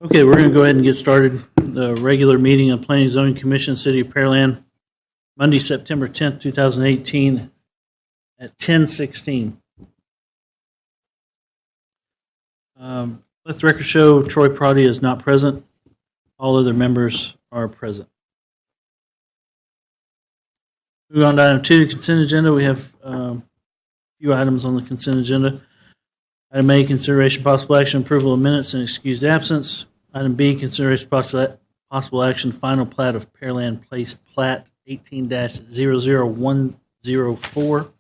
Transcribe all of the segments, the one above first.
Okay, we're going to go ahead and get started. The regular meeting of Planning and Zoning Commission, City of Pearland, Monday, September 10th, 2018 at 10:16. Let the record show Troy Proddy is not present. All other members are present. Moving on to item 2, the consent agenda. We have a few items on the consent agenda. Item A, consideration possible action, approval of minutes and excused absence. Item B, consideration possible action, final plat of Pearland Place Plat 18-00104.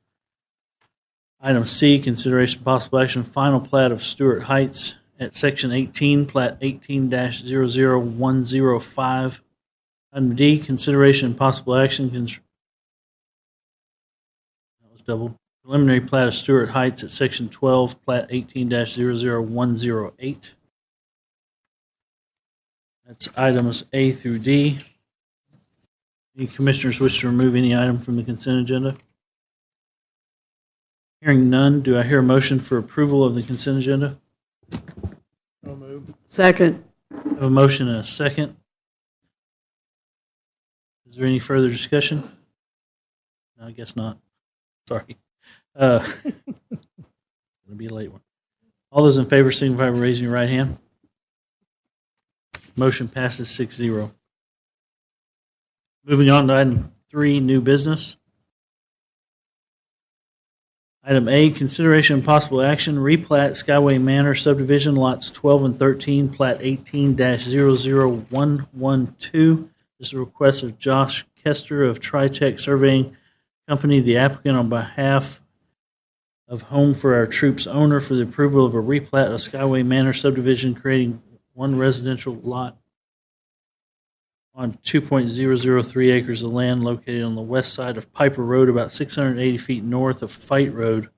Item C, consideration possible action, final plat of Stewart Heights at Section 18, Plat 18-00105. Item D, consideration and possible action, that was double. Preliminary plat of Stewart Heights at Section 12, Plat 18-00108. That's items A through D. Any commissioners wish to remove any item from the consent agenda? Hearing none, do I hear a motion for approval of the consent agenda? So moved. Second. I have a motion and a second. Is there any further discussion? No, I guess not. Sorry. It's going to be a late one. All those in favor signify by raising your right hand. Motion passes 6-0. Moving on to item 3, new business. Item A, consideration and possible action, replat Skyway Manor subdivision lots 12 and 13, plat 18-00112. This is a request of Josh Kester of Tritech Surveying Company, the applicant, on behalf of Home for Our Troops owner, for the approval of a replat of Skyway Manor subdivision, creating one residential lot on 2.003 acres of land located on the west side of Piper Road, about 680 feet north of Fight Road.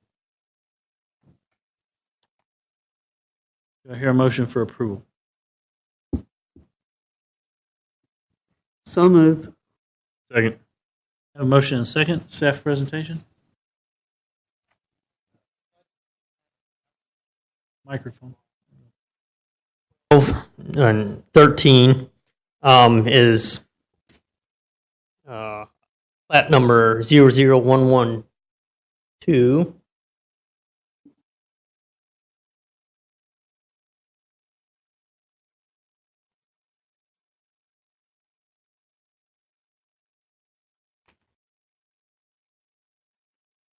Do I hear a motion for approval? So moved. Second. I have a motion and a second. Staff presentation. Microphone. 12 and 13 is plat number 00112.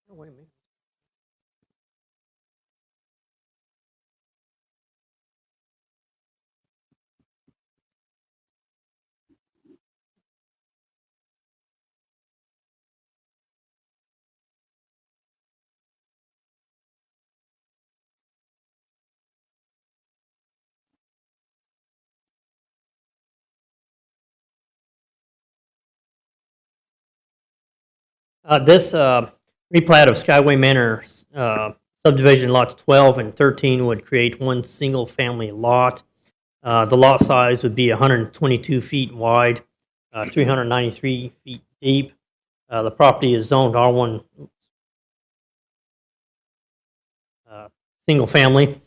Oh, wait a minute. This replat of Skyway Manor subdivision lots 12 and 13 would create one single family lot. The lot size would be 122 feet wide, 393 feet deep. The property is zoned R1 single family.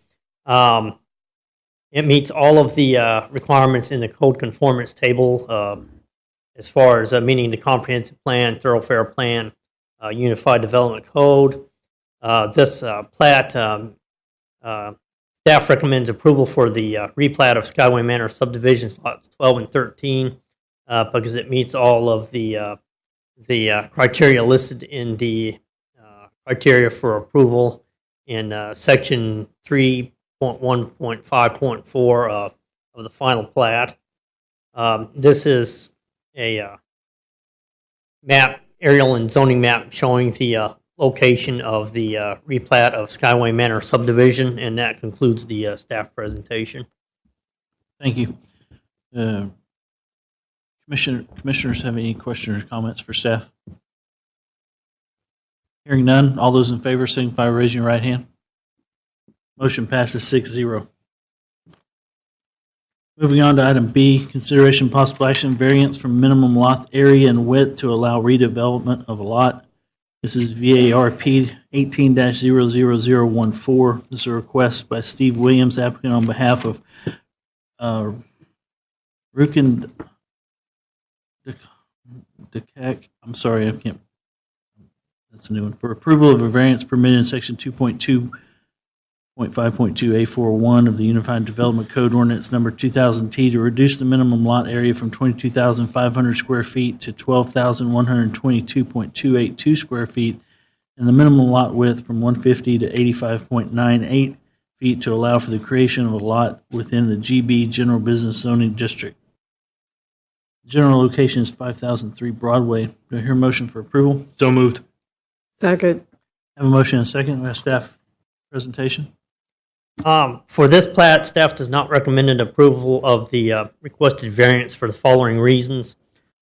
It meets all of the requirements in the code conformance table as far as meeting the comprehensive plan, thoroughfare plan, unified development code. This plat, staff recommends approval for the replat of Skyway Manor subdivisions lots 12 and 13 because it meets all of the criteria listed in the criteria for approval in section 3.1.5.4 of the final plat. This is a map, aerial and zoning map showing the location of the replat of Skyway Manor subdivision, and that concludes the staff presentation. Thank you. Commissioners have any questions or comments for staff? Hearing none, all those in favor signify by raising your right hand. Motion passes 6-0. Moving on to item B, consideration possible action, variance from minimum lot area and width to allow redevelopment of a lot. This is VARP 18-00014. This is a request by Steve Williams, applicant, on behalf of Rukin Dekek, I'm sorry, I can't. That's a new one. For approval of a variance permitted in section 2.2.5.2A41 of the Unified Development Code Ordinance number 2000T to reduce the minimum lot area from 22,500 square feet to 12,122.282 square feet, and the minimum lot width from 150 to 85.98 feet to allow for the creation of a lot within the GB General Business Zoning District. General location is 5003 Broadway. Do I hear a motion for approval? So moved. Second. I have a motion and a second. We have staff presentation. For this plat, staff does not recommend an approval of the requested variance for the following reasons.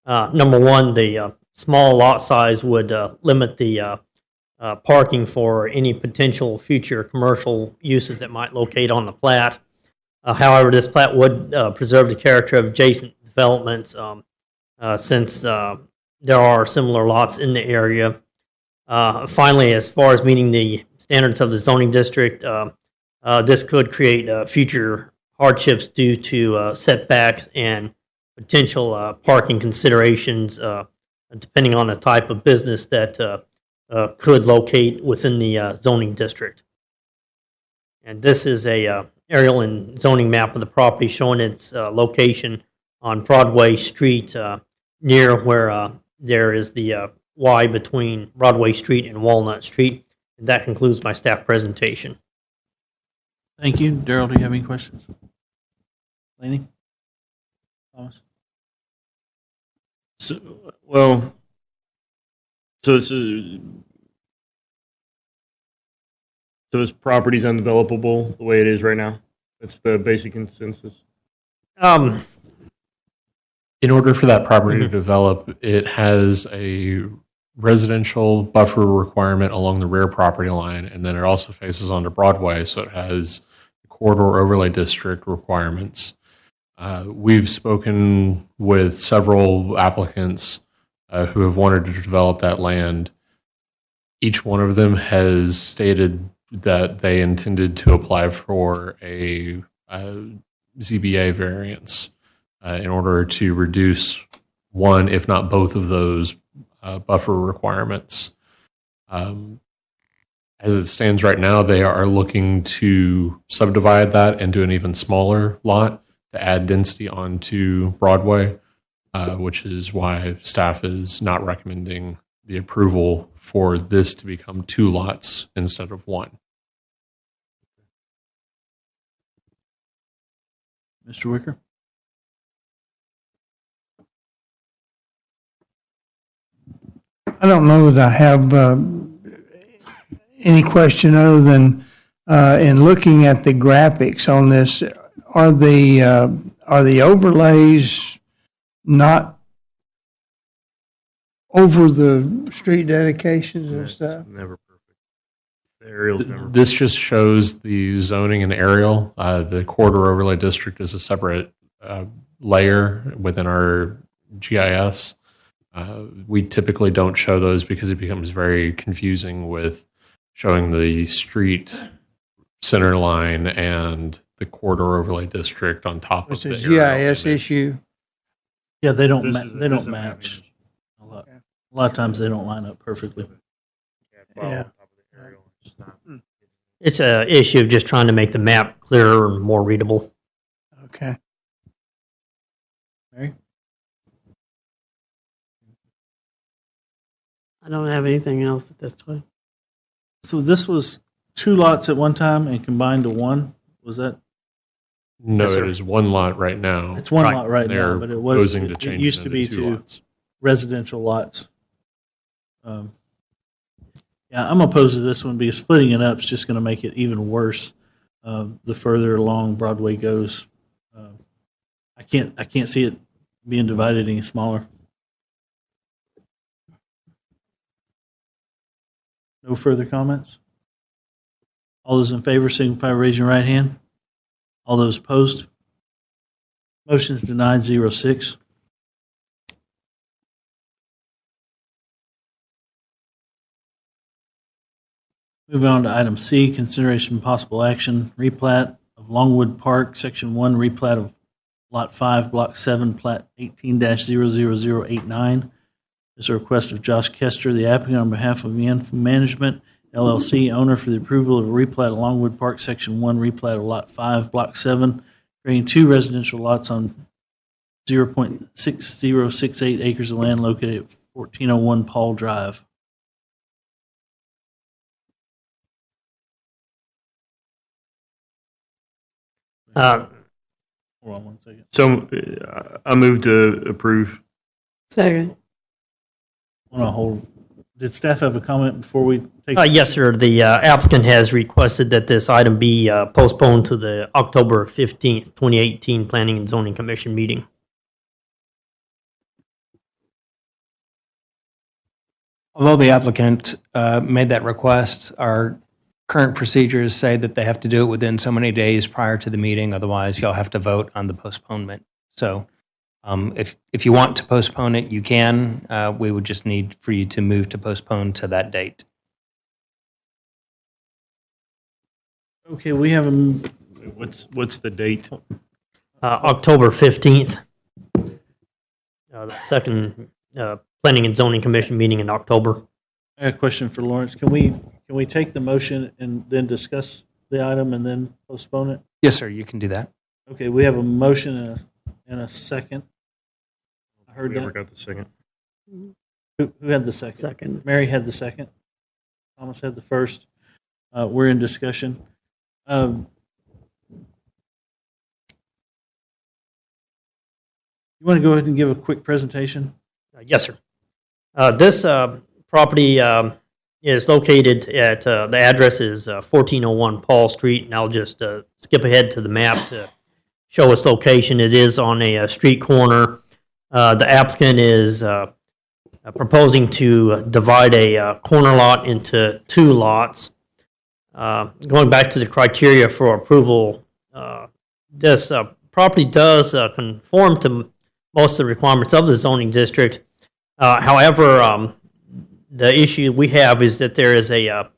Number one, the small lot size would limit the parking for any potential future commercial uses that might locate on the plat. However, this plat would preserve the character of adjacent developments since there are similar lots in the area. Finally, as far as meeting the standards of the zoning district, this could create future hardships due to setbacks and potential parking considerations, depending on the type of business that could locate within the zoning district. And this is a aerial and zoning map of the property showing its location on Broadway Street, near where there is the Y between Broadway Street and Walnut Street. And that concludes my staff presentation. Thank you. Daryl, do you have any questions? Laney? Thomas? So this property's undevelopable the way it is right now. That's the basic consensus. In order for that property to develop, it has a residential buffer requirement along the rear property line, and then it also faces onto Broadway, so it has corridor overlay district requirements. We've spoken with several applicants who have wanted to develop that land. Each one of them has stated that they intended to apply for a ZBA variance in order to reduce one, if not both of those buffer requirements. As it stands right now, they are looking to subdivide that into an even smaller lot to add density onto Broadway, which is why staff is not recommending the approval for this to become 2 lots instead of 1. Mr. Wicker? I don't know that I have any question other than in looking at the graphics on this, are the overlays not over the street dedications and stuff? It's never perfect. The aerial's never This just shows the zoning and aerial. The corridor overlay district is a separate layer within our GIS. We typically don't show those because it becomes very confusing with showing the street center line and the corridor overlay district on top It's of a the aerial GIS image. issue. Yeah, they don't This ma- is- they this don't is a map match. image. A lot of times they don't line up perfectly. File Yeah. on top of the aerial. It's not- It's an issue of just trying to make the map clearer and more readable. Okay. Mary? I don't have anything else at this time. So this was 2 lots at one time and combined to 1? Was that? No, Yes, sir. it is 1 lot right now. It's 1 Right. lot right They're now, but it was, proposing to it change used it to be into 2 2 lots. residential lots. Yeah, I'm opposed to this one because splitting it up is just going to make it even worse the further along Broadway goes. I can't see it being divided any smaller. No further comments? All those in favor signify by raising your right hand. All those opposed? Motion is denied, 0-6. Moving on to item C, consideration and possible action, replat of Longwood Park, Section 1, replat of Lot 5, Block 7, Plat 18-00089. This is a request of Josh Kester, the applicant, on behalf of Yanfu Management, LLC, owner, for the approval of a replat of Longwood Park, Section 1, replat of Lot 5, Block 7, creating 2 residential lots on 0.6068 acres of land located at 1401 Paul Drive. Uh, Hold on one second. So I move to approve. Second. Hold on, hold. Did staff have a comment before we take? Yes, sir. The applicant has requested that this item be postponed to the October 15th, 2018 Planning and Zoning Commission meeting. Although the applicant made that request, our current procedures say that they have to do it within so many days prior to the meeting. Otherwise, you'll have to vote on the postponement. So if you want to postpone it, you can. We would just need for you to move to postpone to that date. Okay, we have a, What's the date? October 15th, the second Planning and Zoning Commission meeting in October. I got a question for Lawrence. Can we take the motion and then discuss the item and then postpone it? Yes, sir, you can do that. Okay, we have a motion and a second. I heard Whoever that. got the second. Who had the second? Second. Mary had the second. Thomas had the first. We're in discussion. You want to go ahead and give a quick presentation? Yes, sir. This property is located at, the address is 1401 Paul Street, and I'll just skip ahead to the map to show its location. It is on a street corner. The applicant is proposing to divide a corner lot into 2 lots. Going back to the criteria for approval, this property does conform to most of the requirements of the zoning district. However, the issue we have is that there is a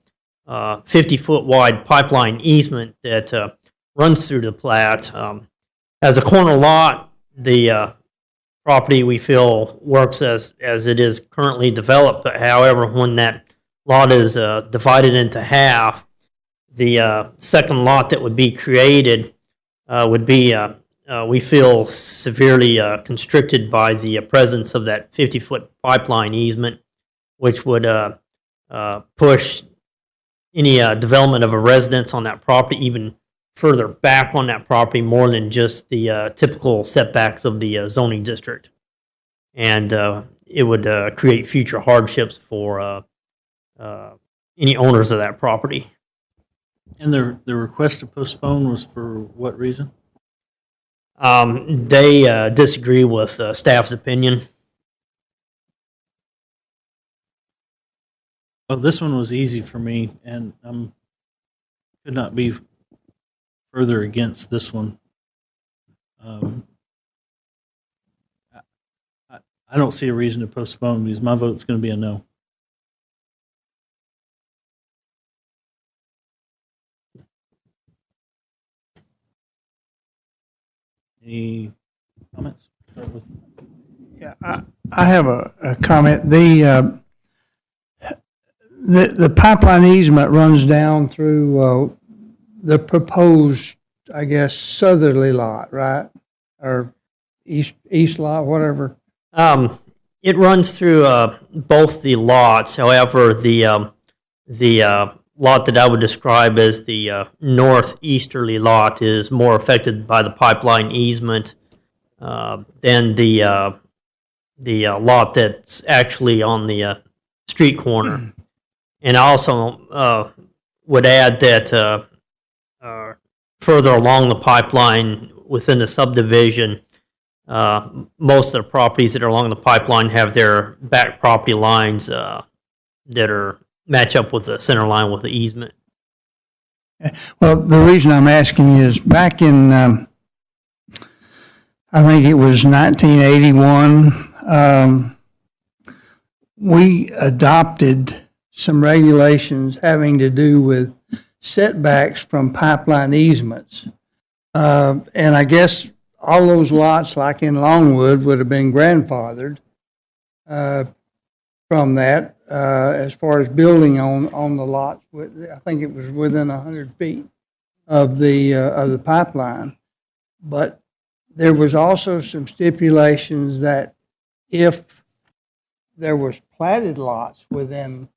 50-foot wide pipeline easement that runs through the plat. As a corner lot, the property we feel works as it is currently developed. But however, when that lot is divided into half, the second lot that would be created would be, we feel, severely constricted by the presence of that 50-foot pipeline easement, which would push any development of a residence on that property even further back on that property, more than just the typical setbacks of the zoning district. And it would create future hardships for any owners of that property. And the request to postpone was for what reason? They disagree with staff's opinion. Well, this one was easy for me, and could not be further against this one. I don't see a reason to postpone because my vote's going to be a no. Any comments? Start with Yeah, I have a comment. The pipeline easement runs down through the proposed, I guess, southerly lot, right? Or east lot, whatever. It runs through both the lots. However, the lot that I would describe as the northeasterly lot is more affected by the pipeline easement than the lot that's actually on the street corner. And I also would add that further along the pipeline within the subdivision, most of the properties that are along the pipeline have their back property lines that match up with the center line with the easement. Well, the reason I'm asking is back in, I think it was 1981, we adopted some regulations having to do with setbacks from pipeline easements. And I guess all those lots, like in Longwood, would have been grandfathered from that as far as building on the lots. I think it was within 100 feet of the pipeline. But there was also some stipulations that if there was platted lots within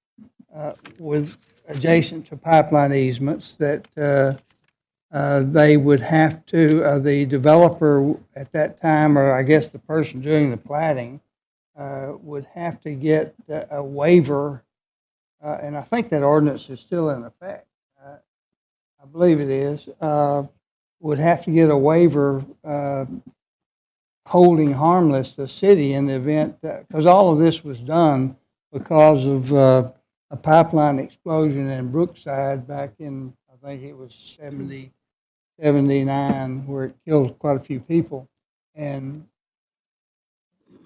with adjacent to pipeline easements, that they would have to, the developer at that time, or I guess the person doing the platting, would have to get a waiver, and I think that ordinance is still in effect. I believe it is. Would have to get a waiver holding harmless the city in the event, because all of this was done because of a pipeline explosion in Brookside back in, I think it was 79, where it killed quite a few people. And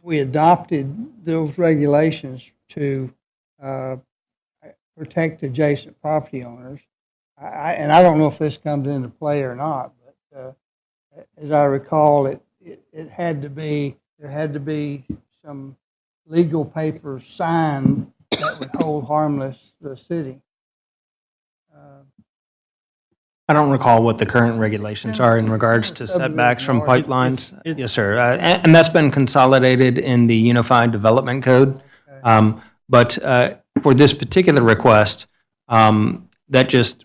we adopted those regulations to protect adjacent property owners. And I don't know if this comes into play or not, but as I recall, it had to be, there had to be some legal papers signed that would hold harmless the city. I don't recall what the current regulations are in regards to setbacks from pipelines. Yes, sir. And that's been consolidated in the Unified Development Code. But for this particular request, that just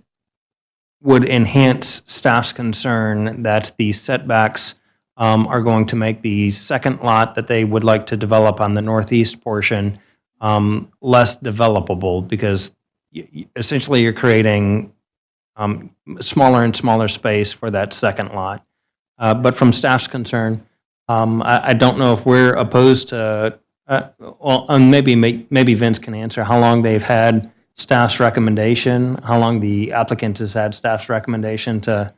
would enhance staff's concern that the setbacks are going to make the second lot that they would like to develop on the northeast portion less developable, because essentially you're creating smaller and smaller space for that second lot. But from staff's concern, I don't know if we're opposed to, and maybe Vince can answer how long they've had staff's recommendation, how long the applicant has had staff's recommendation to.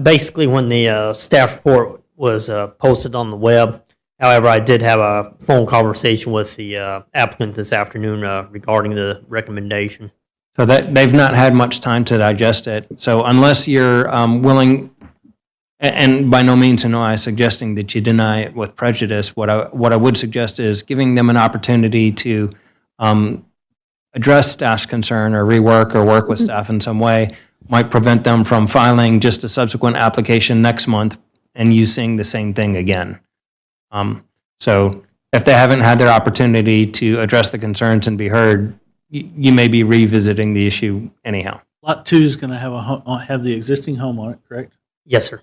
Basically, when the staff report was posted on the web. However, I did have a phone conversation with the applicant this afternoon regarding the recommendation. So that they've not had much time to digest it. So unless you're willing, and by no means am I suggesting that you deny it with prejudice, what I would suggest is giving them an opportunity to address staff's concern or rework or work with staff in some way might prevent them from filing just a subsequent application next month and you seeing the same thing again. So if they haven't had their opportunity to address the concerns and be heard, you may be revisiting the issue anyhow. Lot 2 is going to have the existing home on it, correct? Yes, sir.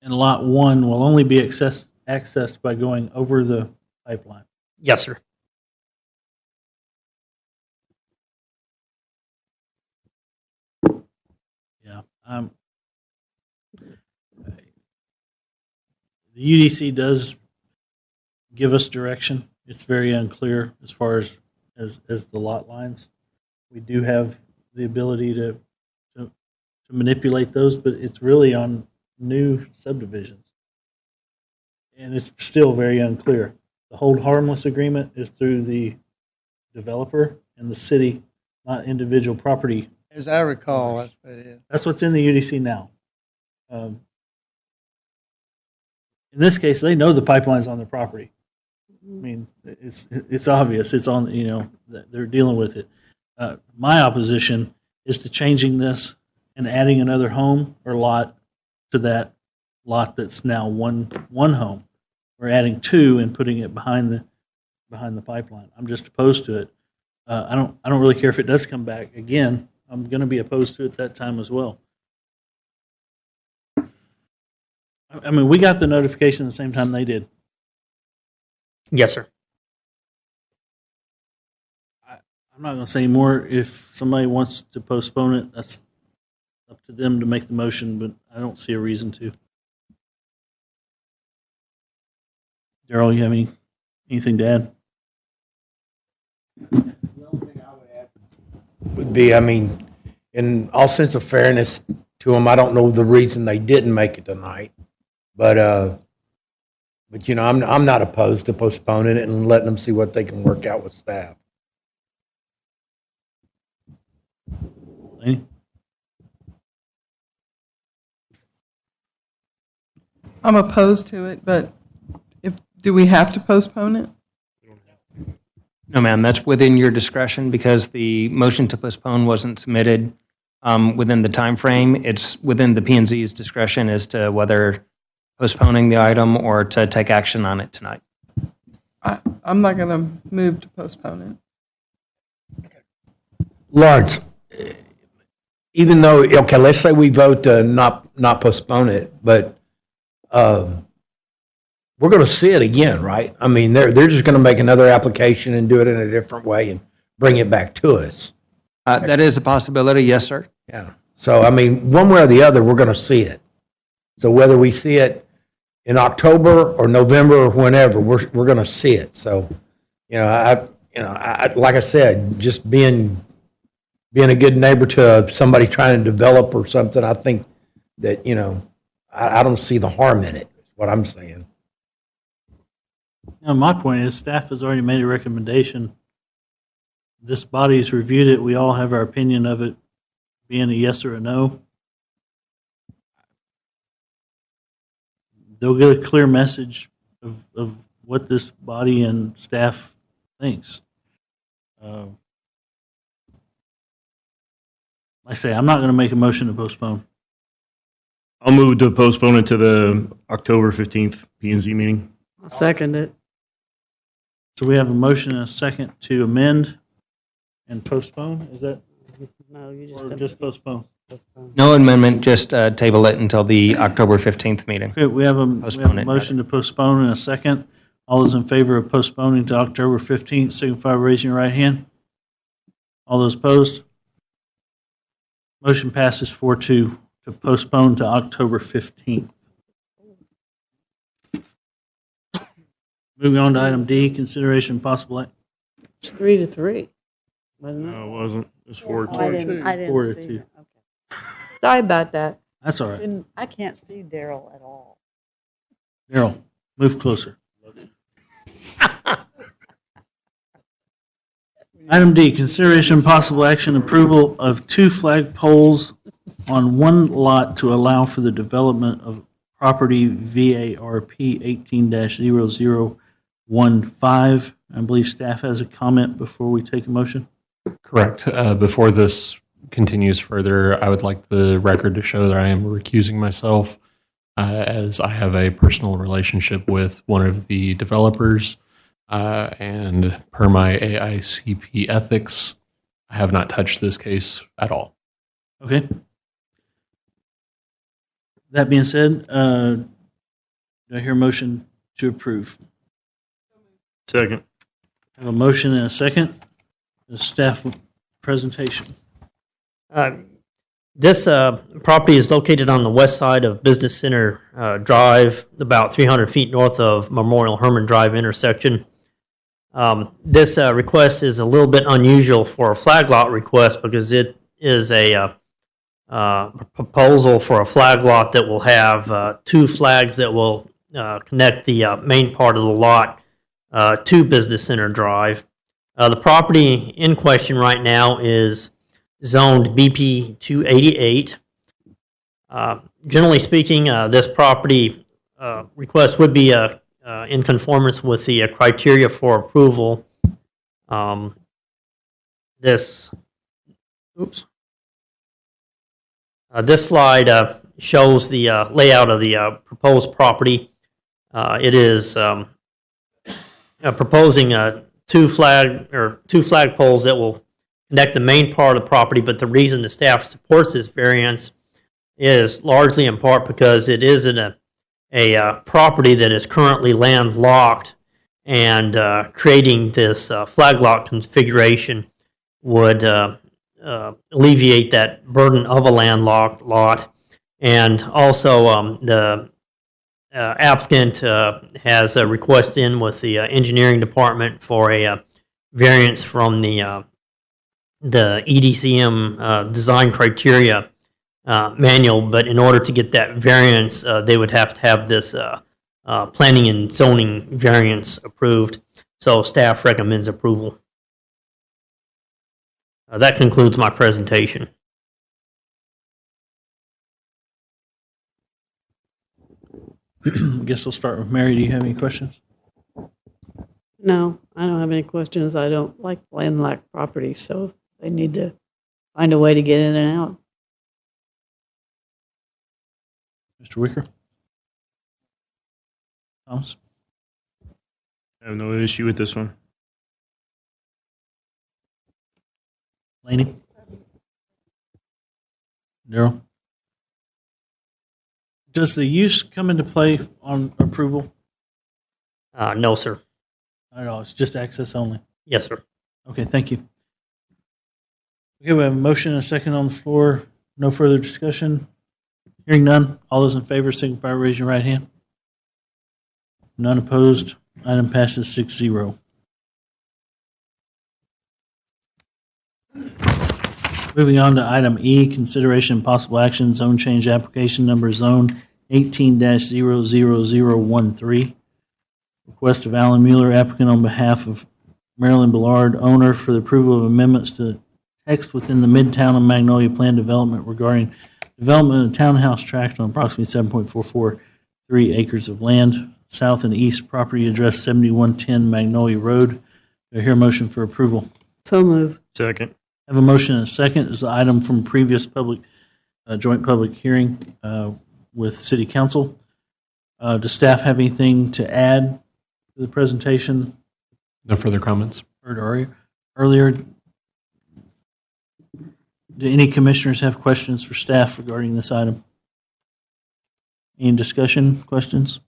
And Lot 1 will only be accessed by going over the pipeline. Yes, sir. Yeah. The UDC does give us direction. It's very unclear as far as the lot lines. We do have the ability to manipulate those, but it's really on new subdivisions. And it's still very unclear. The hold harmless agreement is through the developer and the city, not individual property. As I recall, that's what it is. That's what's in the UDC now. In this case, they know the pipeline's on their property. I mean, it's obvious. It's on, they're dealing with it. My opposition is to changing this and adding another home or lot to that lot that's now one home. We're adding 2 and putting it behind the pipeline. I'm just opposed to it. I don't really care if it does come back again. I'm going to be opposed to it that time as well. I mean, we got the notification at the same time they did. Yes, sir. I'm not going to say any more. If somebody wants to postpone it, that's up to them to make the motion, but I don't see a reason to. Darrell, you have anything to add? The only thing I would add would be, I mean, in all sense of fairness to them, I don't know the reason they didn't make it tonight, but I'm not opposed to postponing it and letting them see what they can work out with staff. Laney? I'm opposed to it, but do we have to postpone it? No, ma'am, that's within your discretion because the motion to postpone wasn't submitted within the time frame. It's within the P and Z's discretion as to whether postponing the item or to take action on it tonight. I'm not going to move to postpone it. Lawrence, even though, okay, let's say we vote to not postpone it, but we're going to see it again, right? I mean, they're just going to make another application and do it in a different way and bring it back to us. That is a possibility, yes, sir. Yeah. So, I mean, one way or the other, we're going to see it. So whether we see it in October or November or whenever, we're going to see it. So, I like I said, just being a good neighbor to somebody trying to develop or something, I think that, I don't see the harm in it, is what I'm saying. My point is staff has already made a recommendation. This body's reviewed it. We all have our opinion of it being a yes or a no. They'll get a clear message of what this body and staff thinks. Like I say, I'm not going to make a motion to postpone. I'll move to postpone it to the October 15th P&Z meeting. I'll second it. So we have a motion and a second to amend and postpone. Is that No, you or just postpone? No amendment, just table it until the October 15th meeting. Okay, we have a Postpone it, motion to postpone and a second. All those in favor of postponing to October 15th, signify by raising your right hand. All those opposed? Motion passes 4-2 to postpone to October 15th. Moving on to item D, consideration possible act. It's 3-3, wasn't it? No, it wasn't. It was 4 I didn't 4-2. see that. Okay. Sorry about that. That's all right. I can't see Daryl at all. Daryl, move closer. Item D, consideration and possible action approval of 2 flag poles on one lot to allow for the development of property VARP 18-0015. I believe staff has a comment before we take a motion. Correct. Before this continues further, I would like the record to show that I am recusing myself as I have a personal relationship with one of the developers. And per my AICP ethics, I have not touched this case at all. Okay. That being said, do I hear a motion to approve? Second. I have a motion and a second. The staff presentation. This property is located on the west side of Business Center Drive, about 300 feet north of Memorial Herman Drive intersection. This request is a little bit unusual for a flag lot request because it is a proposal for a flag lot that will have 2 flags that will connect the main part of the lot to Business Center Drive. The property in question right now is zoned BP 288. Generally speaking, this property request would be in conformance with the criteria for approval. This slide shows the layout of the proposed property. It is proposing 2 flag poles that will connect the main part of the property, but the reason the staff supports this variance is largely in part because it is in a property that is currently landlocked, and creating this flag lot configuration would alleviate that burden of a landlocked lot. And also the applicant has a request in with the engineering department for a variance from the EDCM design criteria manual, but in order to get that variance, they would have to have this planning and zoning variance approved. So staff recommends approval. That concludes my presentation. I guess we'll start with Mary. Do you have any questions? No, I don't have any questions. I don't like landlocked property, so they need to find a way to get in and out. Mr. Wicker? Thomas? I have no issue with this one. Laney? Daryl? Does the use come into play on approval? No, sir. Not at all. It's just access only. Yes, sir. Okay, thank you. Okay, we have a motion and a second on the floor. No further discussion. Hearing none. All those in favor signify by raising your right hand. None opposed. Item passes 6-0. Moving on to item E, consideration and possible action, zone change application number zone 18-00013. Request of Alan Mueller, applicant on behalf of Marilyn Ballard, owner, for the approval of amendments to text within the Midtown and Magnolia Plan development regarding development of a townhouse tract on approximately 7.443 acres of land, south and east, property address 7110 Magnolia Road. Do I hear a motion for approval? So move. Second. I have a motion and a second. This is an item from a previous joint public hearing with City Council. Does staff have anything to add to the presentation No further comments? heard earlier? Do any commissioners have questions for staff regarding this item? Any discussion, questions?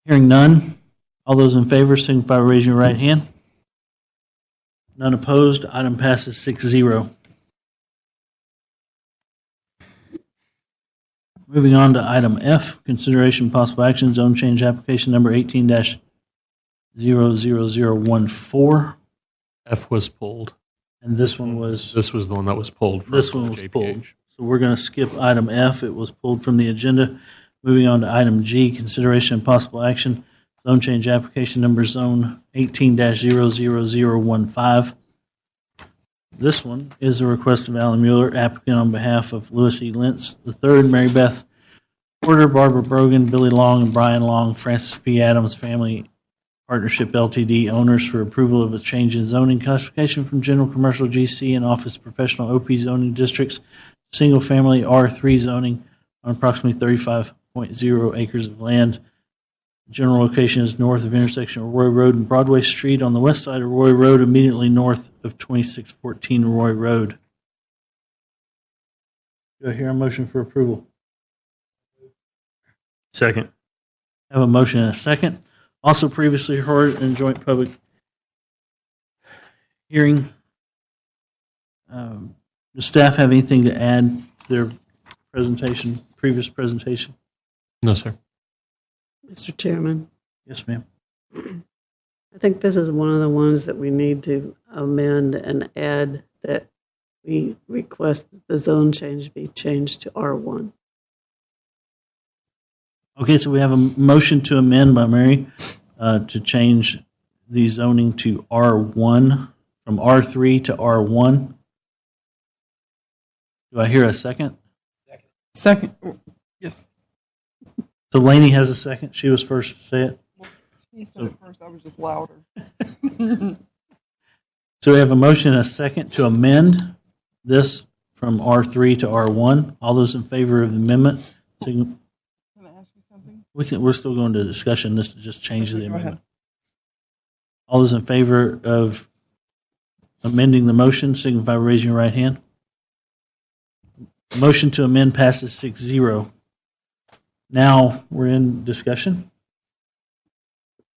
Hearing none. All those in favor signify by raising your right hand. None opposed. Item passes 6-0. Moving on to item F, consideration possible action, zone change application number 18-00014. F was pulled. And this one was, This was the one that was pulled. From this one was JPH. pulled. So we're going to skip item F. It was pulled from the agenda. Moving on to item G, consideration and possible action, zone change application number zone 18-00015. This one is a request of Alan Mueller, applicant on behalf of Louis E. Lentz III, Mary Beth Porter, Barbara Brogan, Billy Long, and Brian Long, Francis P. Adams Family Partnership Ltd. owners, for approval of a change in zoning classification from general commercial GC and office professional OP zoning districts, single family R3 zoning on approximately 35.0 acres of land. General location is north of intersection of Roy Road and Broadway Street, on the west side of Roy Road, immediately north of 2614 Roy Road. Do I hear a motion for approval? Second. I have a motion and a second. Also previously heard in joint public hearing. Does staff have anything to add to their presentation, previous presentation? No, sir. Mr. Chairman, Yes, ma'am. I think this is one of the ones that we need to amend and add, that we request that the zone change be changed to R1. Okay, so we have a motion to amend by Mary to change the zoning to R1, from R3 to R1. Do I hear a second? Second. Yes. So Laney has a second. She was first to say it. He said it first. I was just louder. So we have a motion and a second to amend this from R3 to R1. All those in favor of the amendment, Can I ask you something? we're still going to discussion. This is just change the Okay, go ahead. amendment. All those in favor of amending the motion, signify by raising your right hand. Motion to amend passes 6-0. Now we're in discussion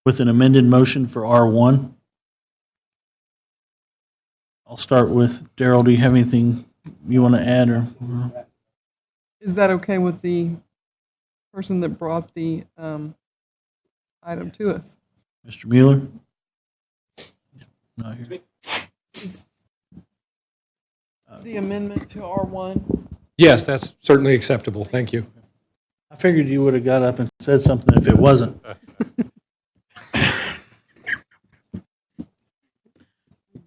with an amended motion for R1. I'll start with Daryl. Do you have anything you want to add? Or Is that okay with the person that brought the item to us? Mr. Mueller? He's not here. Is the amendment to R1? Yes, that's certainly acceptable. Thank you. I figured you would have got up and said something if it wasn't.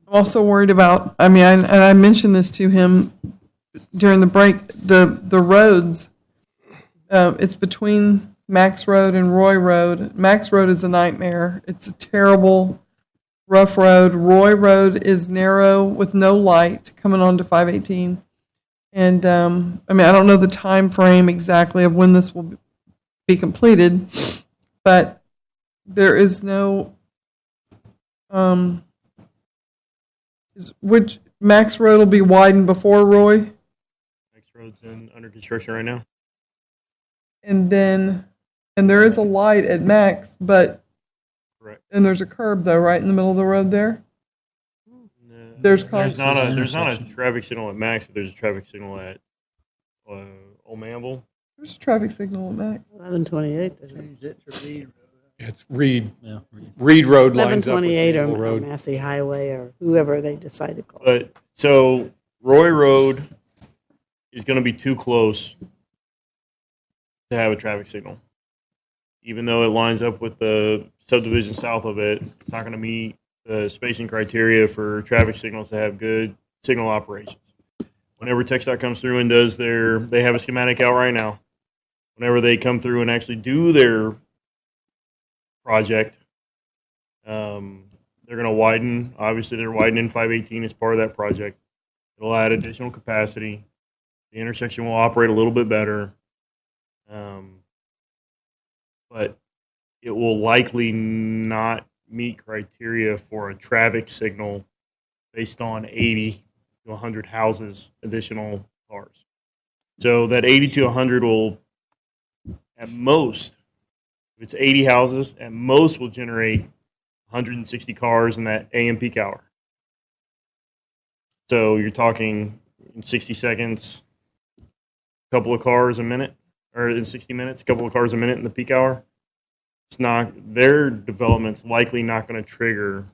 I'm also worried about, and I mentioned this to him during the break, the roads It's between Max Road and Roy Road. Max Road is a nightmare. It's a terrible, rough road. Roy Road is narrow with no light coming onto 518. And I mean, I don't know the time frame exactly of when this will be completed, but there is no which Max Road will be widened before Roy, Next road's under construction right now. and there is a light at Max, but Correct. and there's a curb though, right in the middle of the road there. No, There's there's not a intersection. traffic signal at Max, but there's a traffic signal at Old Manville. There's a traffic signal at Max. 1128. there's a- Changed it to Reed. It's Reed. Yeah. Reed Road lines up with 1128 Manville or Road. Massey Highway or whoever they decide to call it. But so Roy Road is going to be too close to have a traffic signal. Even though it lines up with the subdivision south of it, it's not going to meet the spacing criteria for traffic signals to have good signal operations. Whenever TxDOT comes through and does they have a schematic out right now. Whenever they come through and actually do their project, they're going to widen. Obviously, they're widening 518 as part of that project. It'll add additional capacity. The intersection will operate a little bit better. But it will likely not meet criteria for a traffic signal based on 80 to 100 houses, additional cars. So that 80 to 100 will, at most, if it's 80 houses, at most will generate 160 cars in that AM peak hour. So you're talking in 60 seconds, a couple of cars a minute, or in 60 minutes, a couple of cars a minute in the peak hour. It's not, their development's likely not going to trigger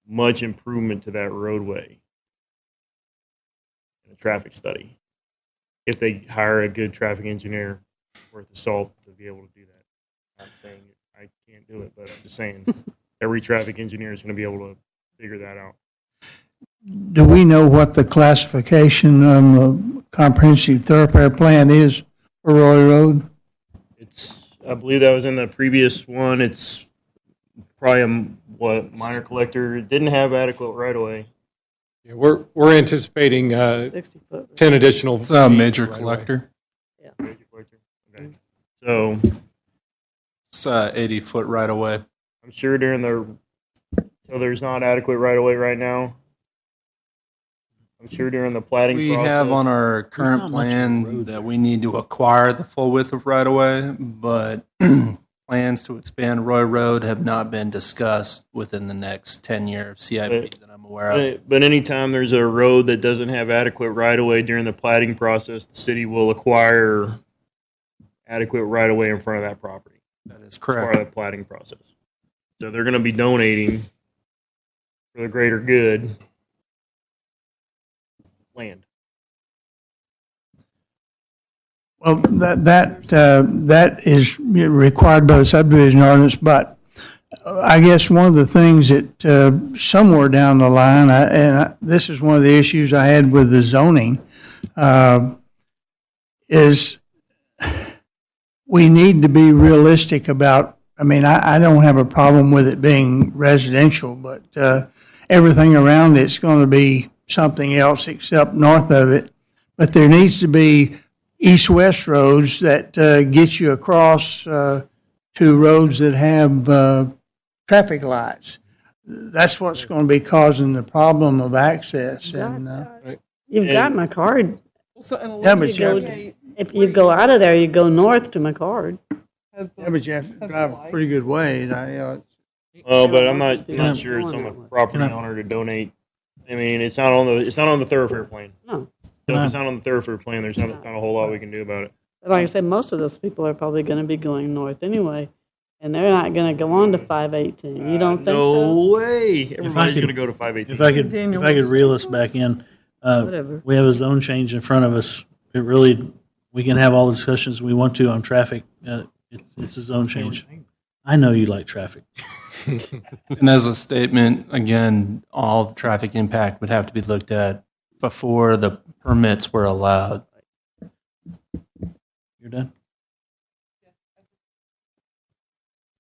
much improvement to that roadway in a traffic study if they hire a good traffic engineer worth the salt to be able to do that. I'm saying I can't do it, but I'm just saying every traffic engineer is going to be able to figure that out. Do we know what the classification on the comprehensive thoroughfare plan is for Roy Road? It's, I believe that was in the previous one. It's probably a minor collector. It didn't have adequate right of way. Yeah, we're anticipating 60 foot. 10 additional. It's a feet major right away. collector. Major collector. Okay. So It's 80-foot right away. I'm sure so there's not adequate right of way right now. I'm sure during the platting We process. have on our not current much of a plan road that there. we need to acquire the full width of right away, but plans to expand Roy Road have not been discussed within the next 10-year CIP that I'm aware of. But anytime there's a road that doesn't have adequate right of way during the platting process, the city will acquire adequate right of way in front of that property. That is As part correct. of the platting process. So they're going to be donating for the greater good land. Well, that is required by the subdivision ordinance, but I guess one of the things that somewhere down the line, this is one of the issues I had with the zoning, is we need to be realistic about, I mean, I don't have a problem with it being residential, but everything around it's going to be something else except north of it. But there needs to be east-west roads that get you across to roads that have traffic lights. That's what's going to be causing the problem of access. And You've got my card. So, and Yeah, but you have 1128 If you go out of there, you go north to my card. has the- yeah, but you have to has the drive a light. pretty good ways. Well, but I'm most not, people not are sure it's going on the that way. property Can I- owner to donate. I mean, it's not on the thoroughfare plan. No. So if it's not on the thoroughfare plan, there's not a whole lot we can do about it. But like I said, most of those people are probably going to be going north anyway, and they're not going to go on to 518. You don't think so? No way. Everybody's could- going to go to 518. Daniel If I could was- reel us back in, Whatever. we have a zone change in front of us. It really, we can have all the discussions we want to on traffic. It's a zone change. I know you like traffic. And as a statement, again, all traffic impact would have to be looked at before the permits were allowed. You're done?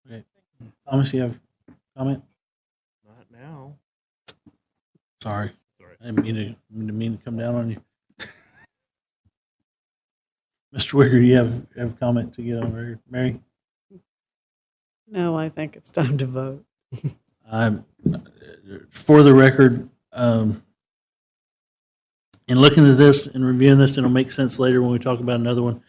Okay. Thomas, you have a comment? Not now. Sorry. Sorry. I didn't mean to come down on you. Mr. Wicker, you have a comment to get over here? Mary? No, I think it's time to vote. For the record, in looking at this and reviewing this, it'll make sense later when we talk about another one.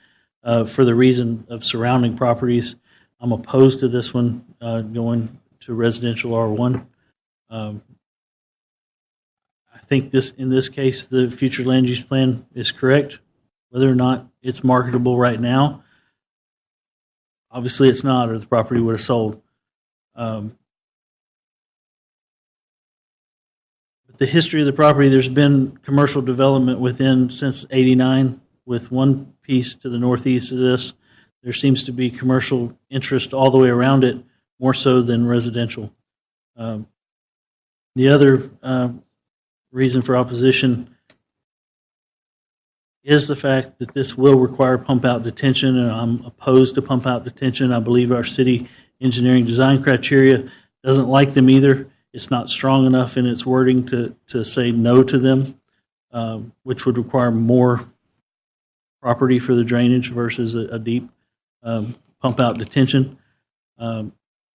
For the reason of surrounding properties, I'm opposed to this one going to residential R1. I think in this case, the future land use plan is correct. Whether or not it's marketable right now, obviously it's not, or the property would have sold. But the history of the property, there's been commercial development within since '89, with one piece to the northeast of this. There seems to be commercial interest all the way around it, more so than residential. The other reason for opposition is the fact that this will require pump out detention, and I'm opposed to pump out detention. I believe our city engineering design criteria doesn't like them either. It's not strong enough in its wording to say no to them, which would require more property for the drainage versus a deep pump out detention.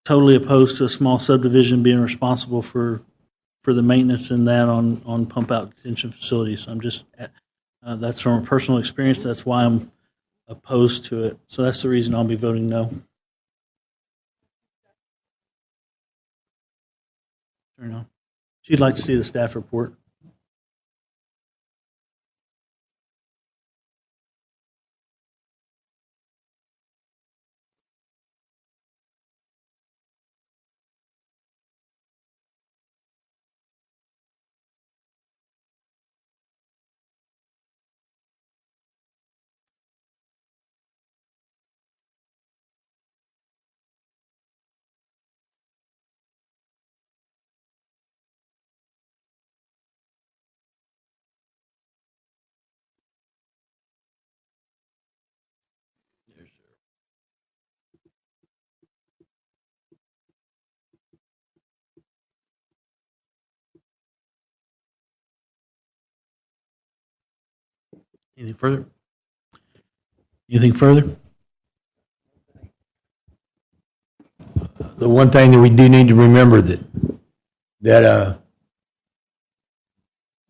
Totally opposed to a small subdivision being responsible for the maintenance and that on pump out detention facilities. I'm just that's from a personal experience. That's why I'm opposed to it. So that's the reason I'll be voting no. Turn on. She'd like to see the staff report. Anything further? Anything further? The one thing that we do need to remember that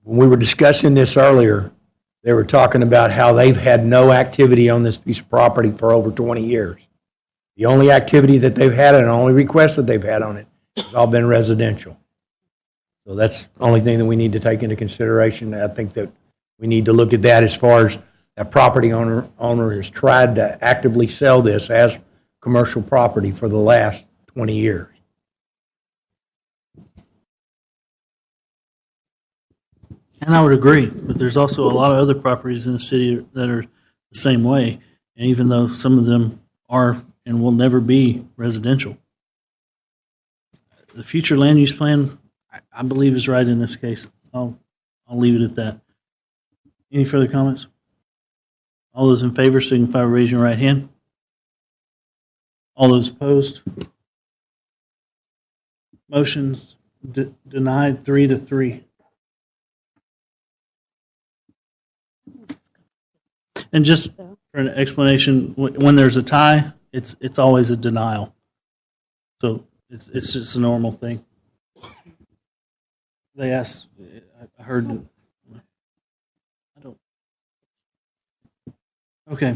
when we were discussing this earlier, they were talking about how they've had no activity on this piece of property for over 20 years. The only activity that they've had and the only request that they've had on it has all been residential. So that's the only thing that we need to take into consideration. I think that we need to look at that as far as that property owner has tried to actively sell this as commercial property for the last 20 years. And I would agree, but there's also a lot of other properties in the city that are the same way. And even though some of them are and will never be residential, the future land use plan, I believe, is right in this case. I'll leave it at that. Any further comments? All those in favor signify by raising your right hand. All those opposed? Motion's denied 3-3. And just for an explanation, when there's a tie, it's always a denial. So it's just a normal thing. They asked, I heard, I don't. Okay.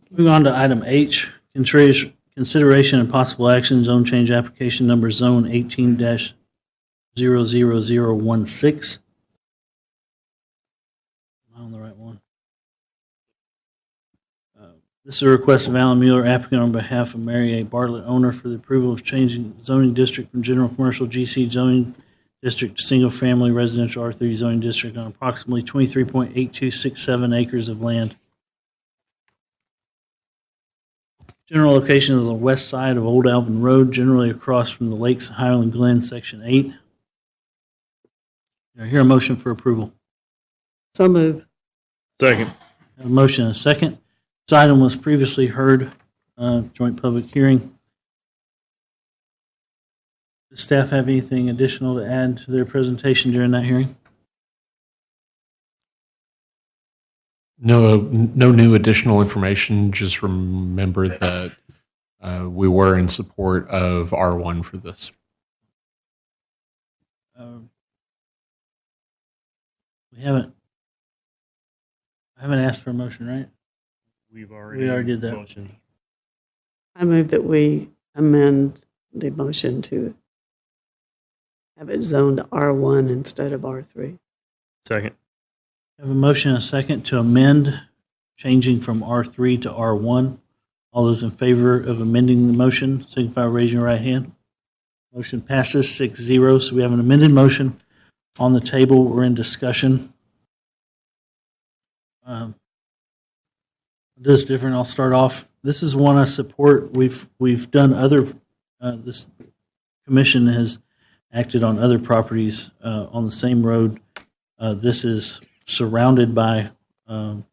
Moving on to item H, consideration and possible action, zone change application number zone 18-00016. Am I on the right one? This is a request of Alan Mueller, applicant on behalf of Mary A. Bartlett, owner, for the approval of changing zoning district from general commercial GC zoning district to single family residential R3 zoning district on approximately 23.8267 acres of land. General location is on the west side of Old Alvin Road, generally across from the Lakes of Highland Glen, Section 8. Do I hear a motion for approval? So moved. Second. I have a motion and a second. This item was previously heard, joint public hearing. Does staff have anything additional to add to their presentation during that hearing? No new additional information. Just remember that we were in support of R1 for this. We haven't. I haven't asked for a motion, right? We We already did that. motion. I move that we amend the motion to have it zoned R1 instead of R3. Second. I have a motion and a second to amend, changing from R3 to R1. All those in favor of amending the motion, signify by raising your right hand. Motion passes 6-0. So we have an amended motion on the table. We're in discussion. This is different. I'll start off. This is one I support. We've done other. This commission has acted on other properties on the same road. This is surrounded by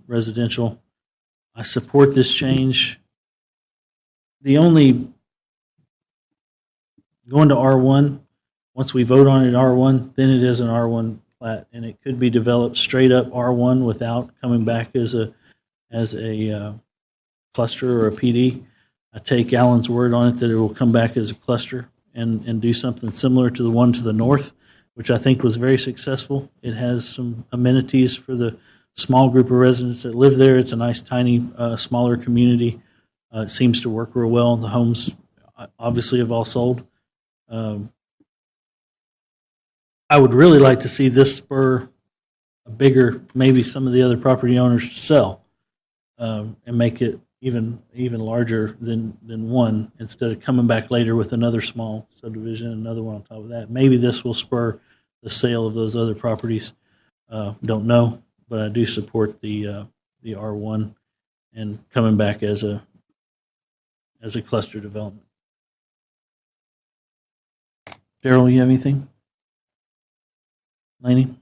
residential. I support this change. The only going to R1, once we vote on it R1, then it is an R1 plat, and it could be developed straight up R1 without coming back as a cluster or a PD. I take Alan's word on it that it will come back as a cluster and do something similar to the one to the north, which I think was very successful. It has some amenities for the small group of residents that live there. It's a nice, tiny, smaller community. It seems to work real well. The homes obviously have all sold. I would really like to see this spur a bigger, maybe some of the other property owners to sell and make it even larger than one, instead of coming back later with another small subdivision, another one on top of that. Maybe this will spur the sale of those other properties. Don't know, but I do support the R1 and coming back as a cluster development. Daryl, you have anything? Laney?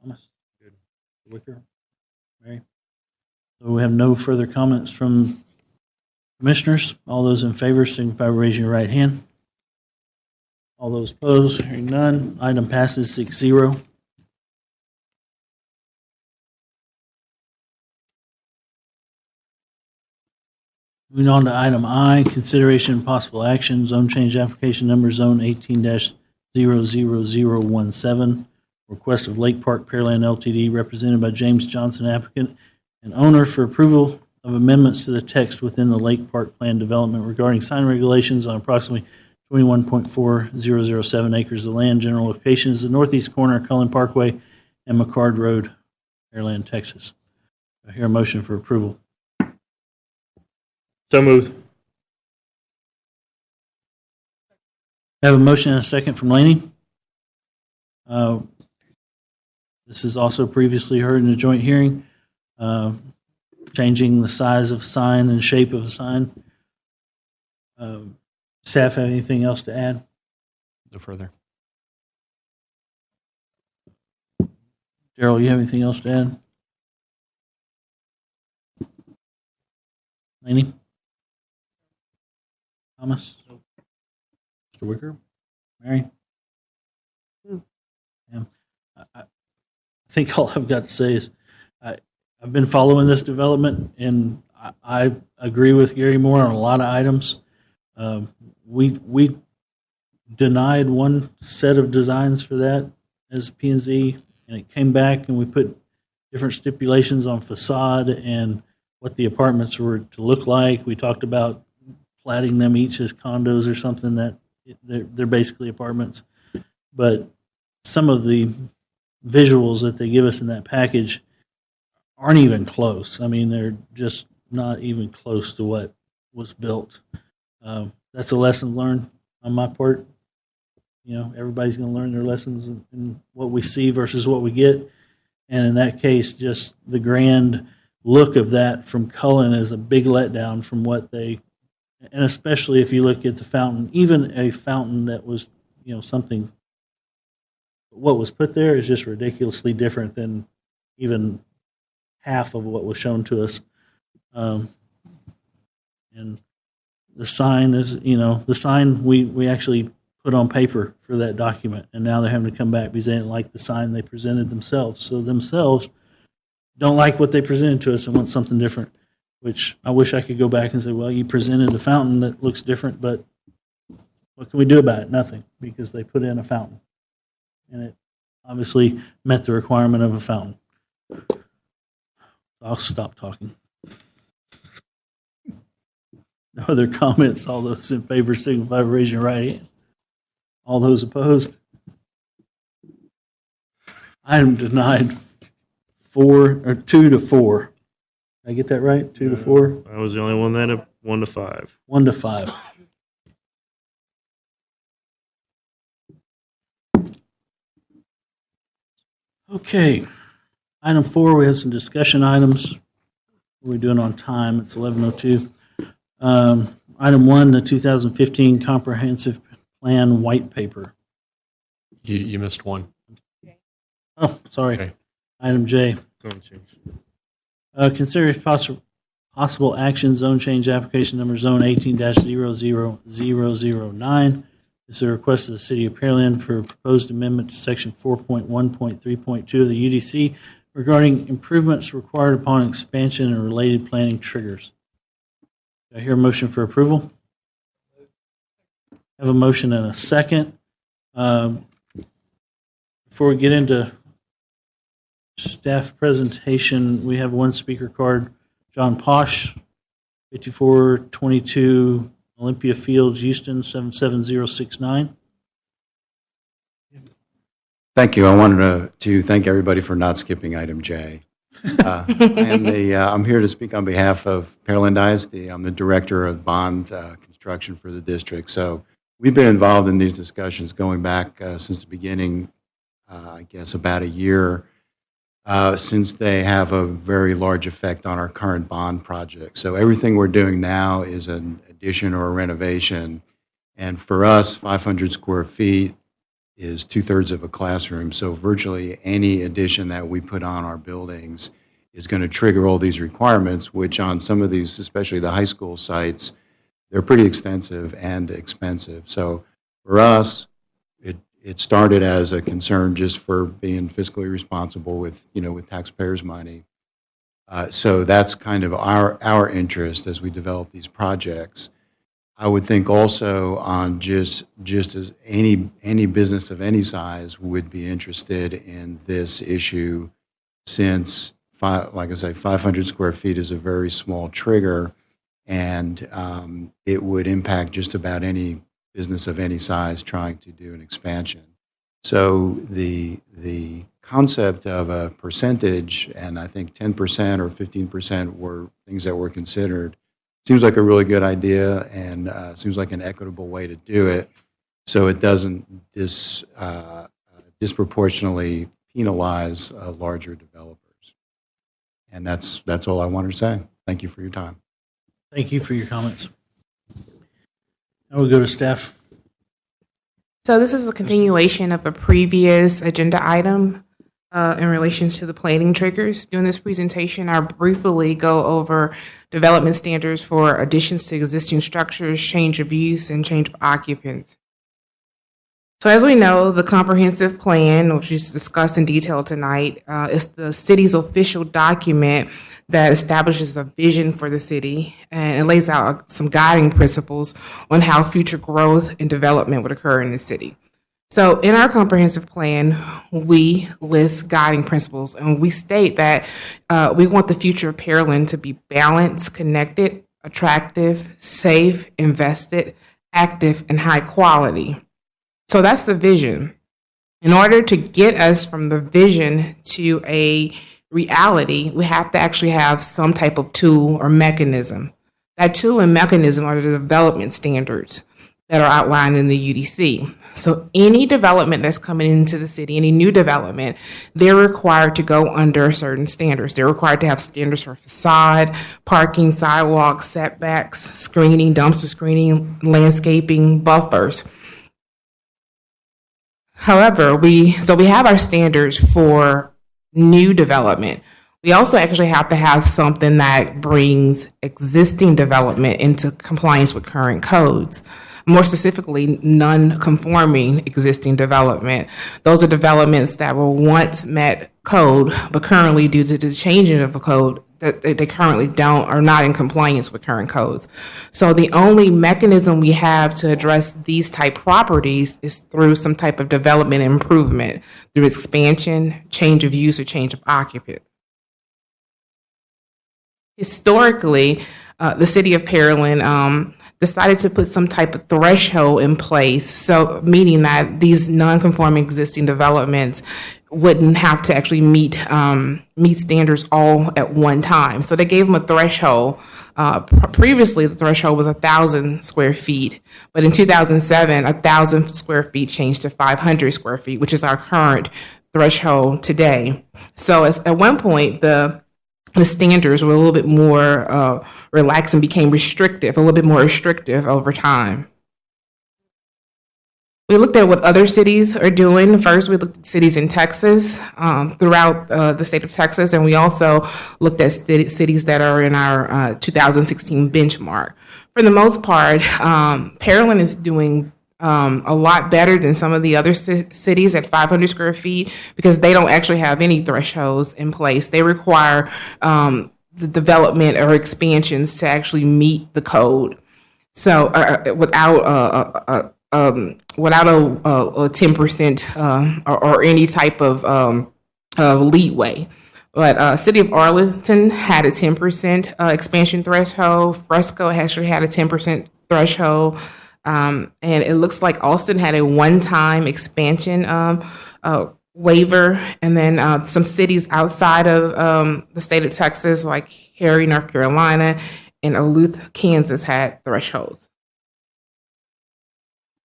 Thomas? Good. Wicker? Mary? So we have no further comments from commissioners. All those in favor signify by raising your right hand. All those opposed, hearing none, item passes 6-0. Moving on to item I, consideration and possible action, zone change application number zone 18-00017, request of Lake Park Pearland LTD, represented by James Johnson, applicant and owner, for approval of amendments to the text within the Lake Park Plan development regarding sign regulations on approximately 21.4007 acres of land. General location is the northeast corner of Cullen Parkway and McCard Road, Pearland, Texas. I hear a motion for approval. So moved. I have a motion and a second from Laney. This is also previously heard in a joint hearing, changing the size of a sign and shape of a sign. Staff have anything else to add? No further. Daryl, you have anything else to add? Laney? Thomas? Mr. Wicker? Mary? I think all I've got to say is I've been following this development, and I agree with Gary Moore on a lot of items. We denied one set of designs for that as P&Z, and it came back, and we put different stipulations on facade and what the apartments were to look like. We talked about platting them each as condos or something, that they're basically apartments. But some of the visuals that they give us in that package aren't even close. I mean, they're just not even close to what was built. That's a lesson learned on my part. You know, everybody's going to learn their lessons in what we see versus what we get. And in that case, just the grand look of that from Cullen is a big letdown from what they, and especially if you look at the fountain, even a fountain that was, you know, something what was put there is just ridiculously different than even half of what was shown to us. And the sign is, the sign we actually put on paper for that document, and now they're having to come back because they didn't like the sign they presented themselves. So themselves don't like what they presented to us and want something different, which I wish I could go back and say, well, you presented a fountain that looks different, but what can we do about it? Nothing, because they put in a fountain. And it obviously met the requirement of a fountain. I'll stop talking. No other comments? All those in favor signify by raising your right hand. All those opposed? Item denied 2 to 4. Did I get that right? 2 to 4? I was the only one that had 1 to 5. 1 to 5. Okay. Item 4, we have some discussion items. What are we doing on time? It's 11:02. Item 1, the 2015 Comprehensive Plan White Paper. You missed one. Oh, sorry. Okay. Item J. Zone change. Consider possible action zone change application number zone 18-00009. This is a request of the City of Pearland for a proposed amendment to section 4.1.3.2 of the UDC regarding improvements required upon expansion and related planning triggers. Do I hear a motion for approval? I have a motion and a second. Before we get into staff presentation, we have one speaker card. John Posh, 5422 Olympia Fields, Houston, 77069. Thank you. I wanted to thank everybody for not skipping item J. I'm here to speak on behalf of Pearland ISD. I'm the director of bond construction for the district. So we've been involved in these discussions going back since the beginning, I guess about a year, since they have a very large effect on our current bond project. So everything we're doing now is an addition or a renovation. And for us, 500 square feet is 2/3 of a classroom. So virtually any addition that we put on our buildings is going to trigger all these requirements, which on some of these, especially the high school sites, they're pretty extensive and expensive. So for us, it started as a concern just for being fiscally responsible with taxpayers' money. So that's kind of our interest as we develop these projects. I would think also on just as any business of any size would be interested in this issue, since like I say, 500 square feet is a very small trigger, and it would impact just about any business of any size trying to do an expansion. So the concept of a percentage, and I think 10% or 15% were things that were considered, seems like a really good idea, and seems like an equitable way to do it, so it doesn't disproportionately penalize larger developers. And that's all I wanted to say. Thank you for your time. Thank you for your comments. Now we'll go to staff. So this is a continuation of a previous agenda item in relation to the planning triggers. During this presentation, I'll briefly go over development standards for additions to existing structures, change of use, and change of occupants. So as we know, the comprehensive plan, which is discussed in detail tonight, is the city's official document that establishes a vision for the city, and it lays out some guiding principles on how future growth and development would occur in the city. So in our comprehensive plan, we list guiding principles, and we state that we want the future of Pearland to be balanced, connected, attractive, safe, invested, active, and high quality. So that's the vision. In order to get us from the vision to a reality, we have to actually have some type of tool or mechanism. That tool and mechanism are the development standards that are outlined in the UDC. So any development that's coming into the city, any new development, they're required to go under certain standards. They're required to have standards for facade, parking, sidewalks, setbacks, screening, dumpster screening, landscaping, buffers. However, we have our standards for new development. We also actually have to have something that brings existing development into compliance with current codes. More specifically, non-conforming existing development. Those are developments that were once met code, but currently, due to the changing of the code, that they currently are not in compliance with current codes. So the only mechanism we have to address these type properties is through some type of development improvement, through expansion, change of use, or change of occupant. Historically, the city of Pearland decided to put some type of threshold in place, so meaning that these non-conforming existing developments wouldn't have to actually meet standards all at one time. So they gave them a threshold. Previously, the threshold was 1,000 square feet, but in 2007, 1,000 square feet changed to 500 square feet, which is our current threshold today. So at one point, the standards were a little bit more relaxed and became a little bit more restrictive over time. We looked at what other cities are doing. First, we looked at cities in Texas, throughout the state of Texas, and we also looked at cities that are in our 2016 benchmark. For the most part, Pearland is doing a lot better than some of the other cities at 500 square feet because they don't actually have any thresholds in place. They require the development or expansions to actually meet the code. So without a 10% or any type of leeway. But City of Arlington had a 10% expansion threshold. Fresco actually had a 10% threshold. And it looks like Austin had a one-time expansion waiver. And then some cities outside of the state of Texas, like Harry, North Carolina, and Duluth, Kansas, had thresholds.